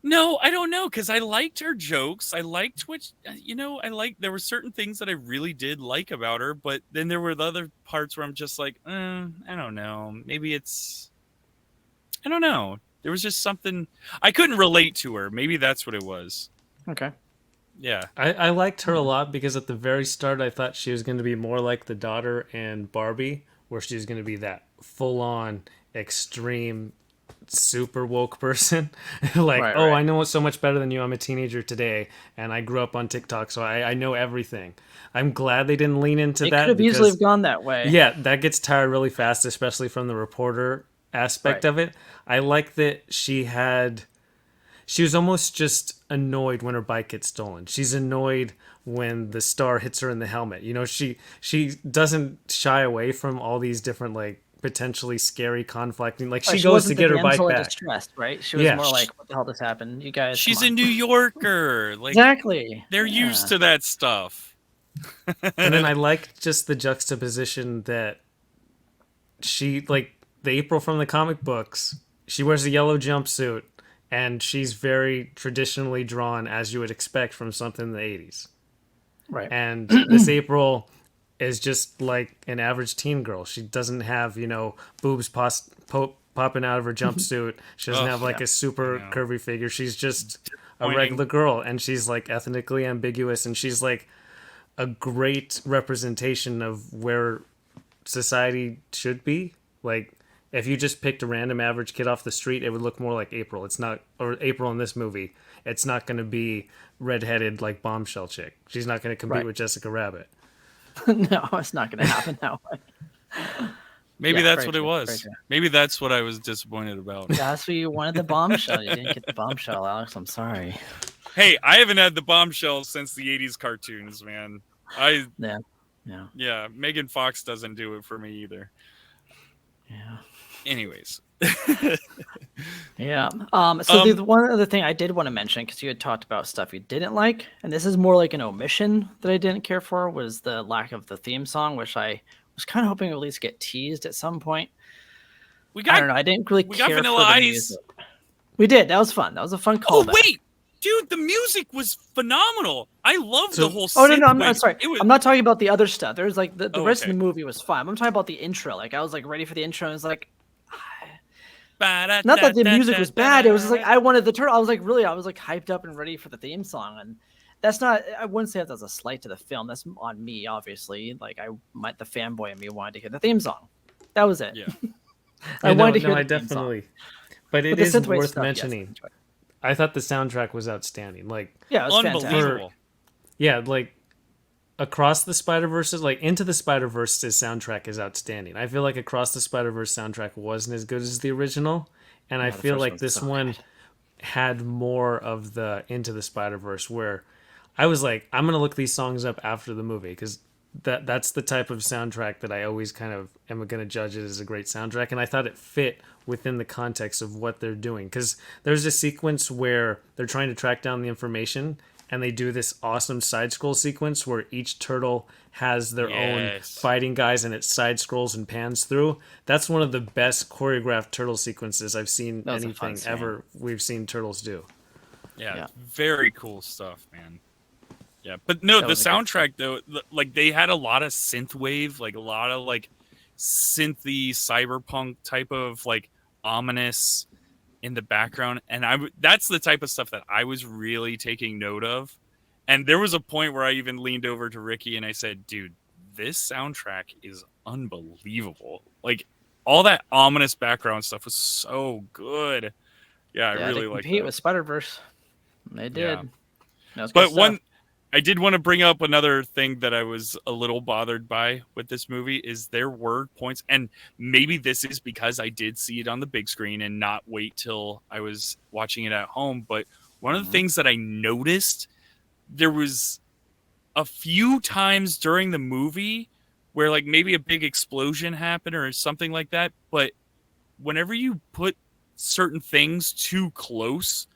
No, I don't know, because I liked her jokes. I liked there were certain things that I really did like about her, but then there were the other parts where I'm just like, I don't know. Maybe I don't know. There was just something I couldn't relate to her. Maybe that's what it was. Okay. Yeah. I liked her a lot because at the very start I thought she was going to be more like the daughter in Barbie, where she's going to be that full-on extreme super woke person. Like, Right, oh, right. I know so much better than you. I'm a teenager today, and I grew up on TikTok, so I know everything. I'm glad they didn't lean into It that. could have easily because- gone that way. Yeah, that gets tired really fast, especially from the reporter aspect Right. of it. I like that she was almost just annoyed when her bike gets stolen. She's annoyed when the star hits her in the helmet. You know, she doesn't shy away from all these different, like, potentially scary, conflicting. Like, she goes to wasn't get the her bike damsel in back. distress, right? She was Yeah. more like, "What the hell just happened? You guys." She's come a on." New Yorker. Like, Exactly. they're Yeah. used to that stuff. And then I like just the juxtaposition that she, like, the April from the comic books, she wears a yellow jumpsuit, and she's very traditionally drawn, as you would expect from something in the 80s. Right. And this April is just like an average teen girl. She doesn't have, boobs popping out of her jumpsuit. She doesn't Ugh, have like yeah. a super No. curvy figure. She's just a Disappointing. regular girl, and she's like ethnically ambiguous, and she's like a great representation of where society should be. Like, if you just picked a random average kid off the street, it would look more like April. It's not, or April in this movie. It's not going to be redheaded like bombshell chick. She's not going to compete Right. with Jessica Rabbit. No, it's not going to happen that way. Maybe Yeah, that's very what it true, was. very true. Maybe that's what I was disappointed about. That's what you wanted, the bombshell. You didn't get the bombshell, Alex. I'm sorry. Hey, I haven't had the bombshell since the 80s cartoons, man. Yeah. Yeah, Megan Fox doesn't do it for me either. Yeah. Anyways. Yeah. The one other thing I did want to mention, because you had talked about stuff you didn't like, and this is more like an omission that I didn't care for, was the lack of the theme song, which I was kind of hoping to at least get teased at some point. I don't know. I didn't really care for the music. We did. That was fun. That was a fun callback. Oh wait, dude, the music was phenomenal. I loved the whole. Oh no, I'm not sorry. I'm not talking about the other stuff. There's like the rest of the movie was fine. I'm talking about the intro. Like I was like ready for the intro. And it's like, not that the music was bad. It was just like I wanted the turtle. I was like hyped up and ready for the theme song. And that's not. I wouldn't say that's a slight to the film. That's on me, obviously. Like the fanboy in me wanted to hear the theme song. That was it. Yeah. I wanted to hear. I definitely. Song. But it is worth mentioning. Yes, I thought the soundtrack was outstanding. Like, yeah, it was unbelievable. Like Across the Spider-Verse, like Into the Spider-Verse's soundtrack is outstanding. I feel like Across the Spider-Verse soundtrack wasn't as good as the original, and I feel like this one had more of the Into the Spider-Verse, where I was like, I'm gonna look these songs up after the movie because that's the type of soundtrack that I always kind of am going to judge it as a great soundtrack. And I thought it fit within the context of what they're doing. Because there's a sequence where they're trying to track down the information and they do this awesome side scroll sequence where each turtle has their own fighting guys and it side scrolls and pans through. That's one of the best choreographed turtle sequences I've seen anything ever we've seen Turtles do. Yeah, very cool stuff, man. Yeah, but no, the soundtrack though, like they had a lot of synthwave, like a lot of like synthy cyberpunk type of like ominous in the background, and that's the type of stuff that I was really taking note of. And there was a point where I even leaned over to Ricky and I said, "Dude, this soundtrack is unbelievable. Like all that ominous background stuff was so good." Yeah, I really like that. Compete with Spider-Verse. They did. Yeah. But I did want to bring up another thing that I was a little bothered by with this movie is there were points, and maybe this is because I did see it on the big screen and not wait till I was watching it at home. But one of the things that I noticed, there was a few times during the movie where like maybe a big explosion happened or something like that. But whenever you put certain things too close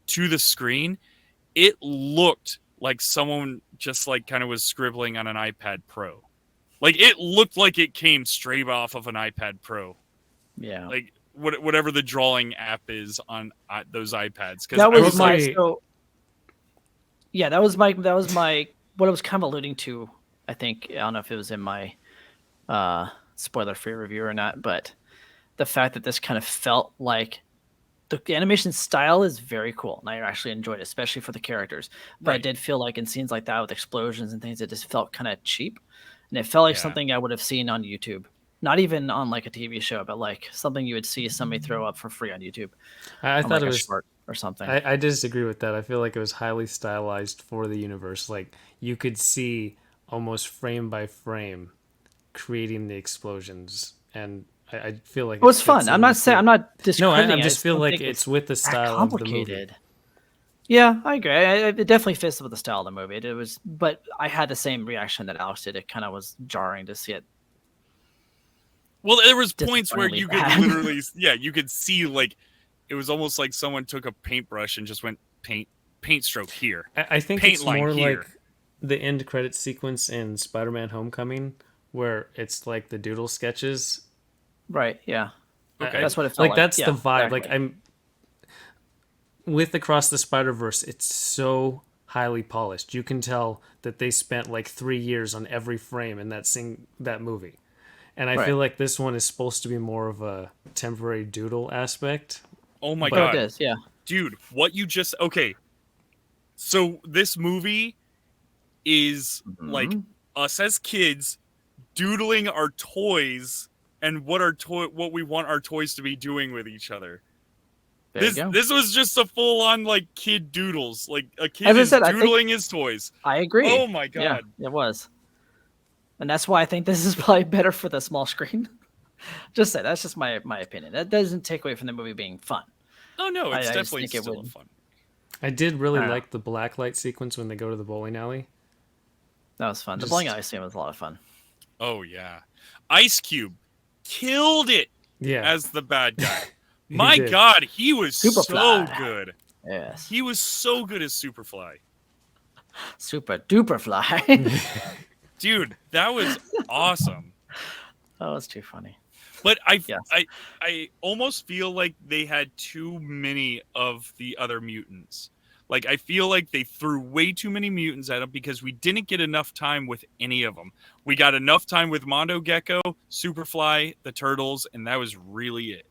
to the screen, it looked like someone just like kind of was scribbling on an iPad Pro. Like it looked like it came straight off of an iPad Pro. Yeah. Like whatever the drawing app is on those iPads. That was that was my what I was kind of alluding to. I think, I don't know if it was in my spoiler-free review or not, but the fact that this kind of felt like the animation style is very cool, and I actually enjoyed it, especially for the characters. But I did feel like in scenes like that with explosions and things, it just felt kind of cheap, and it felt like something I would have seen on YouTube, not even on like a TV show, but like something you would see somebody throw up for free on YouTube. I thought like it was short or something. I disagree with that. I feel like it was highly stylized for the universe. Like you could see almost frame by frame creating the explosions, and I feel like it was fun. I'm not discrediting. No, I just feel like it's with the style of the movie. Yeah, I agree. It definitely fits with the style of the movie. It was, but I had the same reaction that Alex did. It kind of was jarring to see it. Well, there was points where you could literally, you could see like it was almost like someone took a paintbrush and just went paint stroke here. I think it's more like the end credit sequence in Spider-Man: Homecoming, where it's like the doodle sketches. Right. Yeah. Okay. That's what it felt like. That's the vibe. Exactly. Like I'm with Across the Spider-Verse. It's so highly polished. You can tell that they spent like 3 years on every frame in that movie. And I feel like this one is supposed to be more of a temporary doodle aspect. Oh my God. It is, yeah. Dude, what you just... Okay. So this movie is like us as kids doodling our toys and what we want our toys to be doing with each other. This was just a full-on like kid doodles. Like a kid is doodling his toys. I agree. Oh my God. Yeah, it was. And that's why I think this is probably better for the small screen. That's just my opinion. That doesn't take away from the movie being fun. Oh no, it's definitely still fun. I did really like the blacklight sequence when they go to the bowling alley. That was fun. The bowling alley scene was a lot of fun. Oh yeah. Ice Cube killed it as the bad guy. My did. God, he was so Superfly. good. Yes. He was so good as Superfly. Super duper fly. Dude, that was awesome. Oh, it's too funny. But Yes. I almost feel like they had too many of the other mutants. Like, I feel like they threw way too many mutants at them because we didn't get enough time with any of them. We got enough time with Mondo Gecko, Superfly, the Turtles, and that was really it.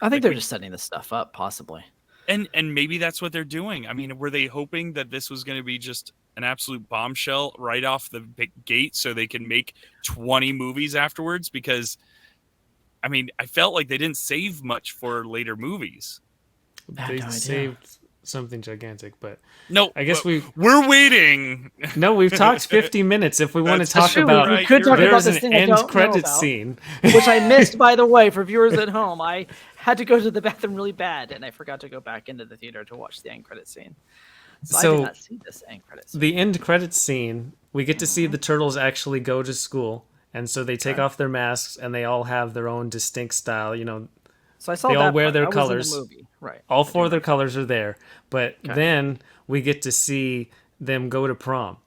I think Like, they're just setting this stuff up, possibly. And maybe that's what they're doing. I mean, were they hoping that this was going to be just an absolute bombshell right off the gate so they can make 20 movies afterwards? Because, I mean, I felt like they didn't save much for later movies. They saved something gigantic, but No, I guess we're waiting. No, we've talked 50 minutes. If we want to That's talk true. about, We could talk about there's this an thing I end don't know credit about. scene. Which I missed, by the way, for viewers at home. I had to go to the bathroom really bad, and I forgot to go back into the theater to watch the end credit scene. So I So, did not see this end credit scene. The end credit scene, we get to see the turtles actually go to school, and so they take off their masks, and they all have their own distinct style. You know, So I saw they all that wear part. their I was in the colors. movie. Right. all four of their colors are there, but Okay. then we get to see them go to prom,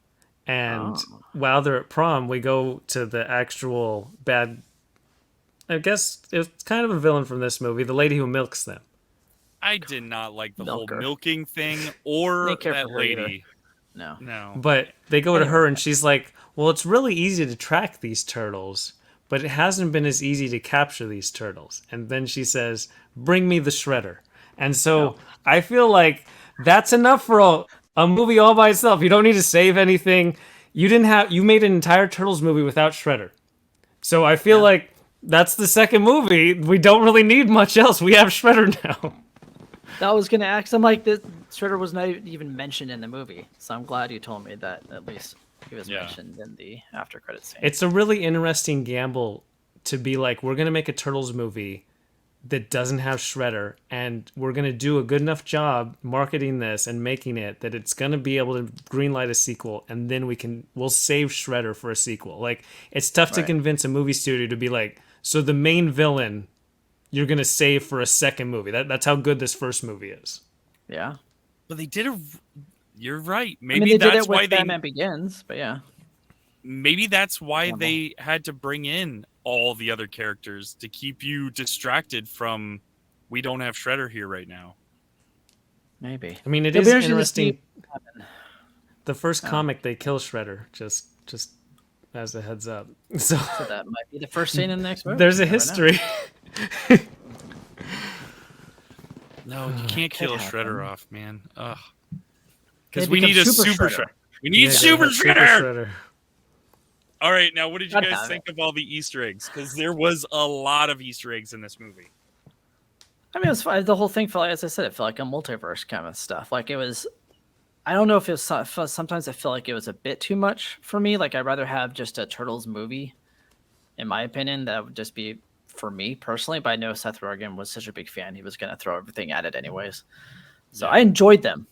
and while they're at prom, we go to the actual bad. I guess it's kind of a villain from this movie, the lady who milks them. I did not like the Milker. whole milking thing or Didn't care that for her either. lady. No. No. But they go to her, and she's like, "Well, it's really easy to track these turtles, but it hasn't been as easy to capture these turtles." And then she says, "Bring me the shredder." And so I feel like that's enough for a movie all by itself. You don't need to save anything. You made an entire Turtles movie without Shredder. So I feel like that's the second movie. We don't really need much else. We have Shredder now. That was going to ask. I'm like, this Shredder was not even mentioned in the movie. So I'm glad you told me that at least he was mentioned in the after credits scene. It's a really interesting gamble to be like, we're going to make a Turtles movie that doesn't have Shredder, and we're going to do a good enough job marketing this and making it that it's going to be able to greenlight a sequel, and then we'll save Shredder for a sequel. Like, it's tough to convince a movie studio to be like, so the main villain you're going to save for a second movie. That's how good this first movie is. Yeah. But they did you're right. I Maybe mean, they did that's it with why Batman Begins, but yeah. Maybe that's why they had to bring in all the other characters to keep you distracted from we don't have Shredder here right now. Maybe. I mean, it It'll is be interesting to interesting. see what happens. The first comic, they kill Shredder, just as a heads up. So So that might be the first scene in the next movie. there's a You never know. history. No, you can't kill a happen. Shredder off, man. Ugh. They Because we become need a Super Super Shredder. Shredder. We need Yeah, Super Super Shredder! All right, now what did you God guys damn think of all the Easter eggs? Because there was a lot of Easter eggs in this movie. I mean, it was fine. The whole thing felt like, as I said, it felt like a multiverse kind of stuff. Like it was, I don't know if it was, sometimes I feel like it was a bit too much for me. Like I'd rather have just a Turtles movie, in my opinion. That would just be for me personally. But I know Seth Rogen was such a big fan. He was going to throw everything at it anyways. So I enjoyed them.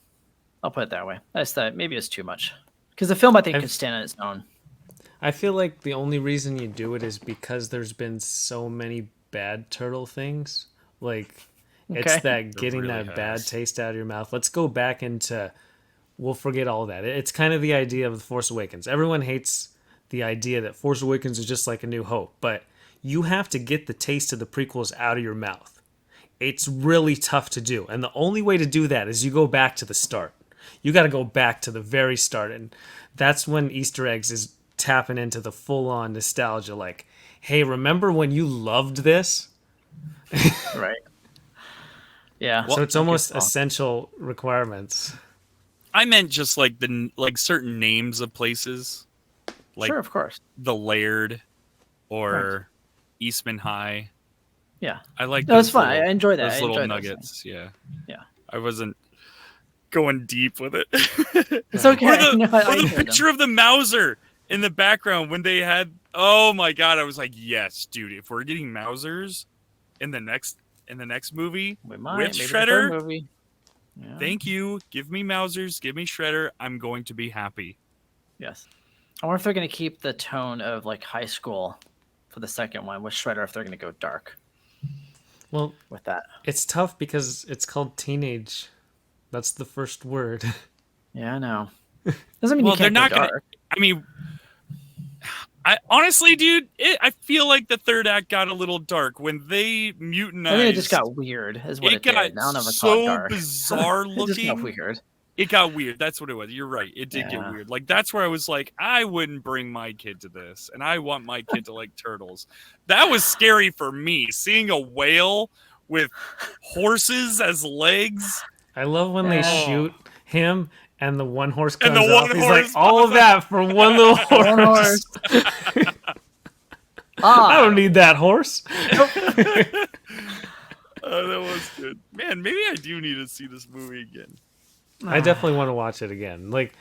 I'll put it that way. I just thought maybe it's too much. Because the film, I think, could stand on its own. I feel like the only reason you do it is because there's been so many bad turtle things. Like, it's Okay. that getting really that bad has. taste out of your mouth. Let's go back into, we'll forget all that. It's kind of the idea of The Force Awakens. Everyone hates the idea that Force Awakens is just like A New Hope, but you have to get the taste of the prequels out of your mouth. It's really tough to do. And the only way to do that is you go back to the start. You got to go back to the very start. And that's when Easter eggs is tapping into the full-on nostalgia. Like, hey, remember when you loved this? Right. Yeah. So it's almost essential requirements. I meant just like certain names of places, like Sure, of course. the Laird or Eastman High. Yeah. I like. No, it's those fun. little- I enjoy that. Those I little enjoy those nuggets. Yeah. Yeah. I wasn't going deep with it. It's okay. Or the, No, I or the enjoyed them. picture of the Mauser in the background when they had. Oh my god! I was like, yes, dude. If we're getting Mausers in the next movie We might. with Maybe the third Shredder, movie. Yeah. thank you. Give me Mausers. Give me Shredder. I'm going to be happy. Yes. I wonder if they're going to keep the tone of like high school for the second one with Shredder, if they're going to go dark. Well, with that. it's tough because it's called teenage. That's the first word. Yeah, I know. Doesn't mean Well, you they're can't not go gonna. dark. I mean, I honestly, dude, I feel like the third act got a little dark when they mutinized. I think it just got weird, is what it did. got I don't know if I call it so dark. bizarre It just got looking. weird. It got weird. That's what it was. You're right. It did get Yeah. weird. Like, that's where I was like, I wouldn't bring my kid to this, and I want my kid to like turtles. That was scary for me. Seeing a whale with horses as legs. I love when they shoot him and the one horse And comes the off. one He's horse like, all of that for one little horse. One horse. I don't need that horse. That was good. Man, maybe I do need to see this movie again. I definitely want to watch it again. Like,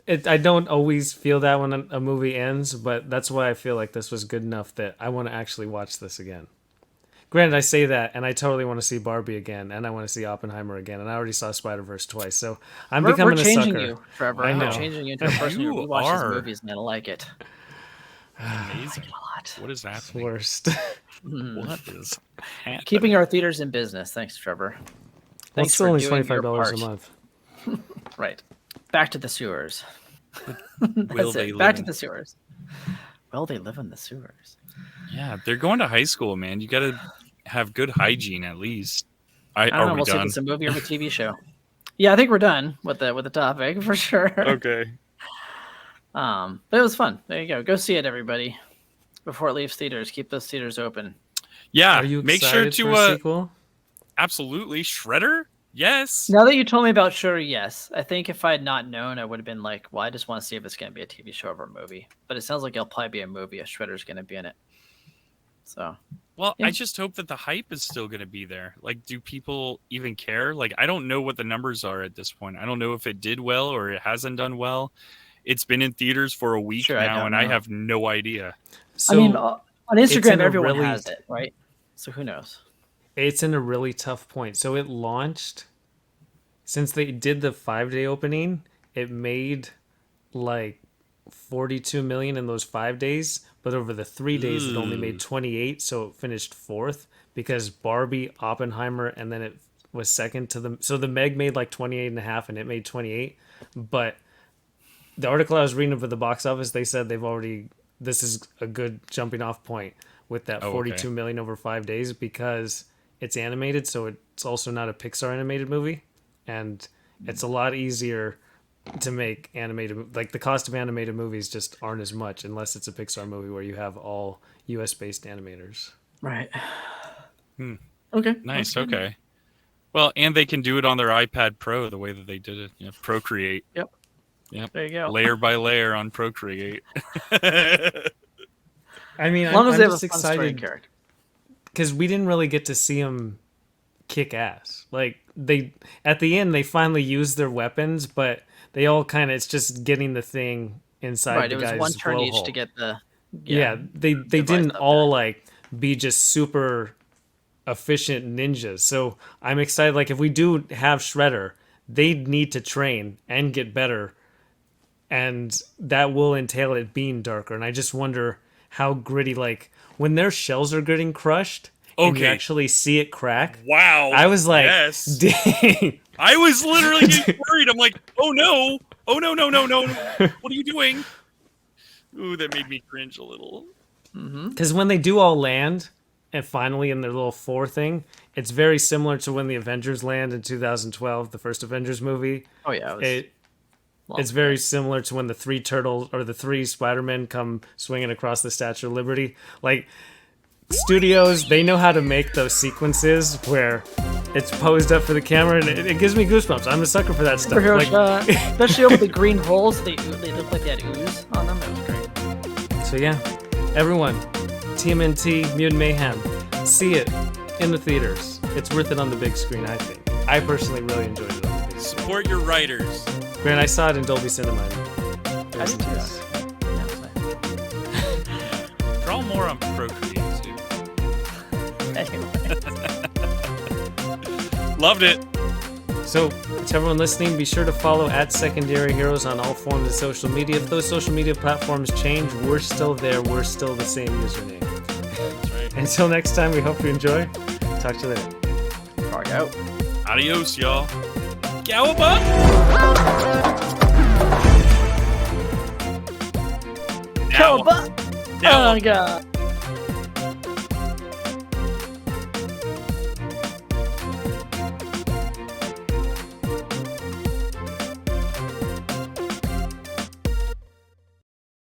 I don't always feel that when a movie ends, but that's why I feel like this was good enough that I want to actually watch this again. Granted, I say that, and I totally want to see Barbie again, and I want to see Oppenheimer again, and I already saw Spider-Verse twice, so I'm becoming We're a changing sucker. you, Trevor. I know. We're changing you into a person who You watches are. movies and I like it. Amazing. A lot. What is happening? Worst. What is happening? Keeping our theaters in business. Thanks, Trevor. Well, Thanks it's still for only doing your $25 a part. month. Right. Back to the sewers. Will That's they it. Back to live the sewers. Will they live in the sewers? Yeah, they're going to high school, man. You got to have good hygiene at least. I don't are know. we We'll see if done? it's a movie or a TV show. Yeah, I think we're done with the topic for sure. Okay. But it was fun. There you go. Go see it, everybody. Before it leaves theaters, keep those theaters open. Yeah. Are you Make sure excited for to a sequel? absolutely Shredder. Yes. Now that you told me about Shuri, yes. I think if I had not known, I would have been like, well, I just want to see if it's going to be a TV show or a movie. But it sounds like it'll probably be a movie. A Shredder's going to be in it. So, Well, Yeah. I just hope that the hype is still going to be there. Like, do people even care? Like, I don't know what the numbers are at this point. I don't know if it did well or it hasn't done well. It's been in theaters for a week Sure, I now, don't and I know. have no idea. So I mean, on it's Instagram, in a everyone really- has it, right? So who knows? it's in a really tough point. So it launched, since they did the 5-day opening, it made like 42 million in those 5 days, but over the 3 days it only made 28, so it finished fourth because Barbie, Oppenheimer, and then it was second to the. So the Meg made like 28 and a half, and it made 28. But the article I was reading for the box office, they said this is a good jumping off point with that Oh, 42 okay. million over 5 days because it's animated, so it's also not a Pixar animated movie, and it's a lot easier to make animated. Like the cost of animated movies just aren't as much unless it's a Pixar movie where you have all US based animators. Right. Hmm. Okay. Nice. that's good. Okay. Well, and they can do it on their iPad Pro the way that they did it. You know, Procreate. Yep. Yep. There you go. Layer by layer on Procreate. I mean, As long I'm as they have a just fun story excited character. because we didn't really get to see them kick ass. Like they at the end, they finally used their weapons, but they all kind of it's just getting the thing inside Right. the It was guy's one turn each blowhole. to get the. Yeah, they device didn't up all like be just super efficient ninjas. So I'm excited. Like if we do have Shredder, they need to train and get better, and that will entail it being darker. And I just wonder how gritty, like when their shells are getting crushed, and you Okay. actually see it crack. Wow. I was like, yes. dang. I was literally getting worried. I'm like, oh no. Oh no, no, no, no. What are you doing? Ooh, that made me cringe a little. Because when they do all land, and finally in their little 4 thing, it's very similar to when the Avengers land in 2012, the first Avengers movie. Oh yeah. It was It's very similar to when the 3 turtles or the 3 Spider-Men come swinging across the Statue of Liberty. Like, studios, they know how to make those sequences where it's posed up for the camera, and it gives me goosebumps. I'm a sucker for that stuff. superhero Like, shot, especially over the green holes. They look like they had ooze on them. It was great. so yeah, everyone, TMNT, Mutant Mayhem, see it in the theaters. It's worth it on the big screen, I think. I personally really enjoyed it on the big screen. Support your writers. Grant, I saw it in Dolby Cinema. I did too. Yeah, it was nice. Draw more on Procreate too. Anyway. Loved it. So, to everyone listening, be sure to follow @Secondary Heroes on all forms of social media. If those social media platforms change, we're still there. We're still the same username. That's right. Until next time, we hope you enjoy. Talk to you later. Rock out. Adios, y'all. Cowabunga! Cowabunga! Oh, God.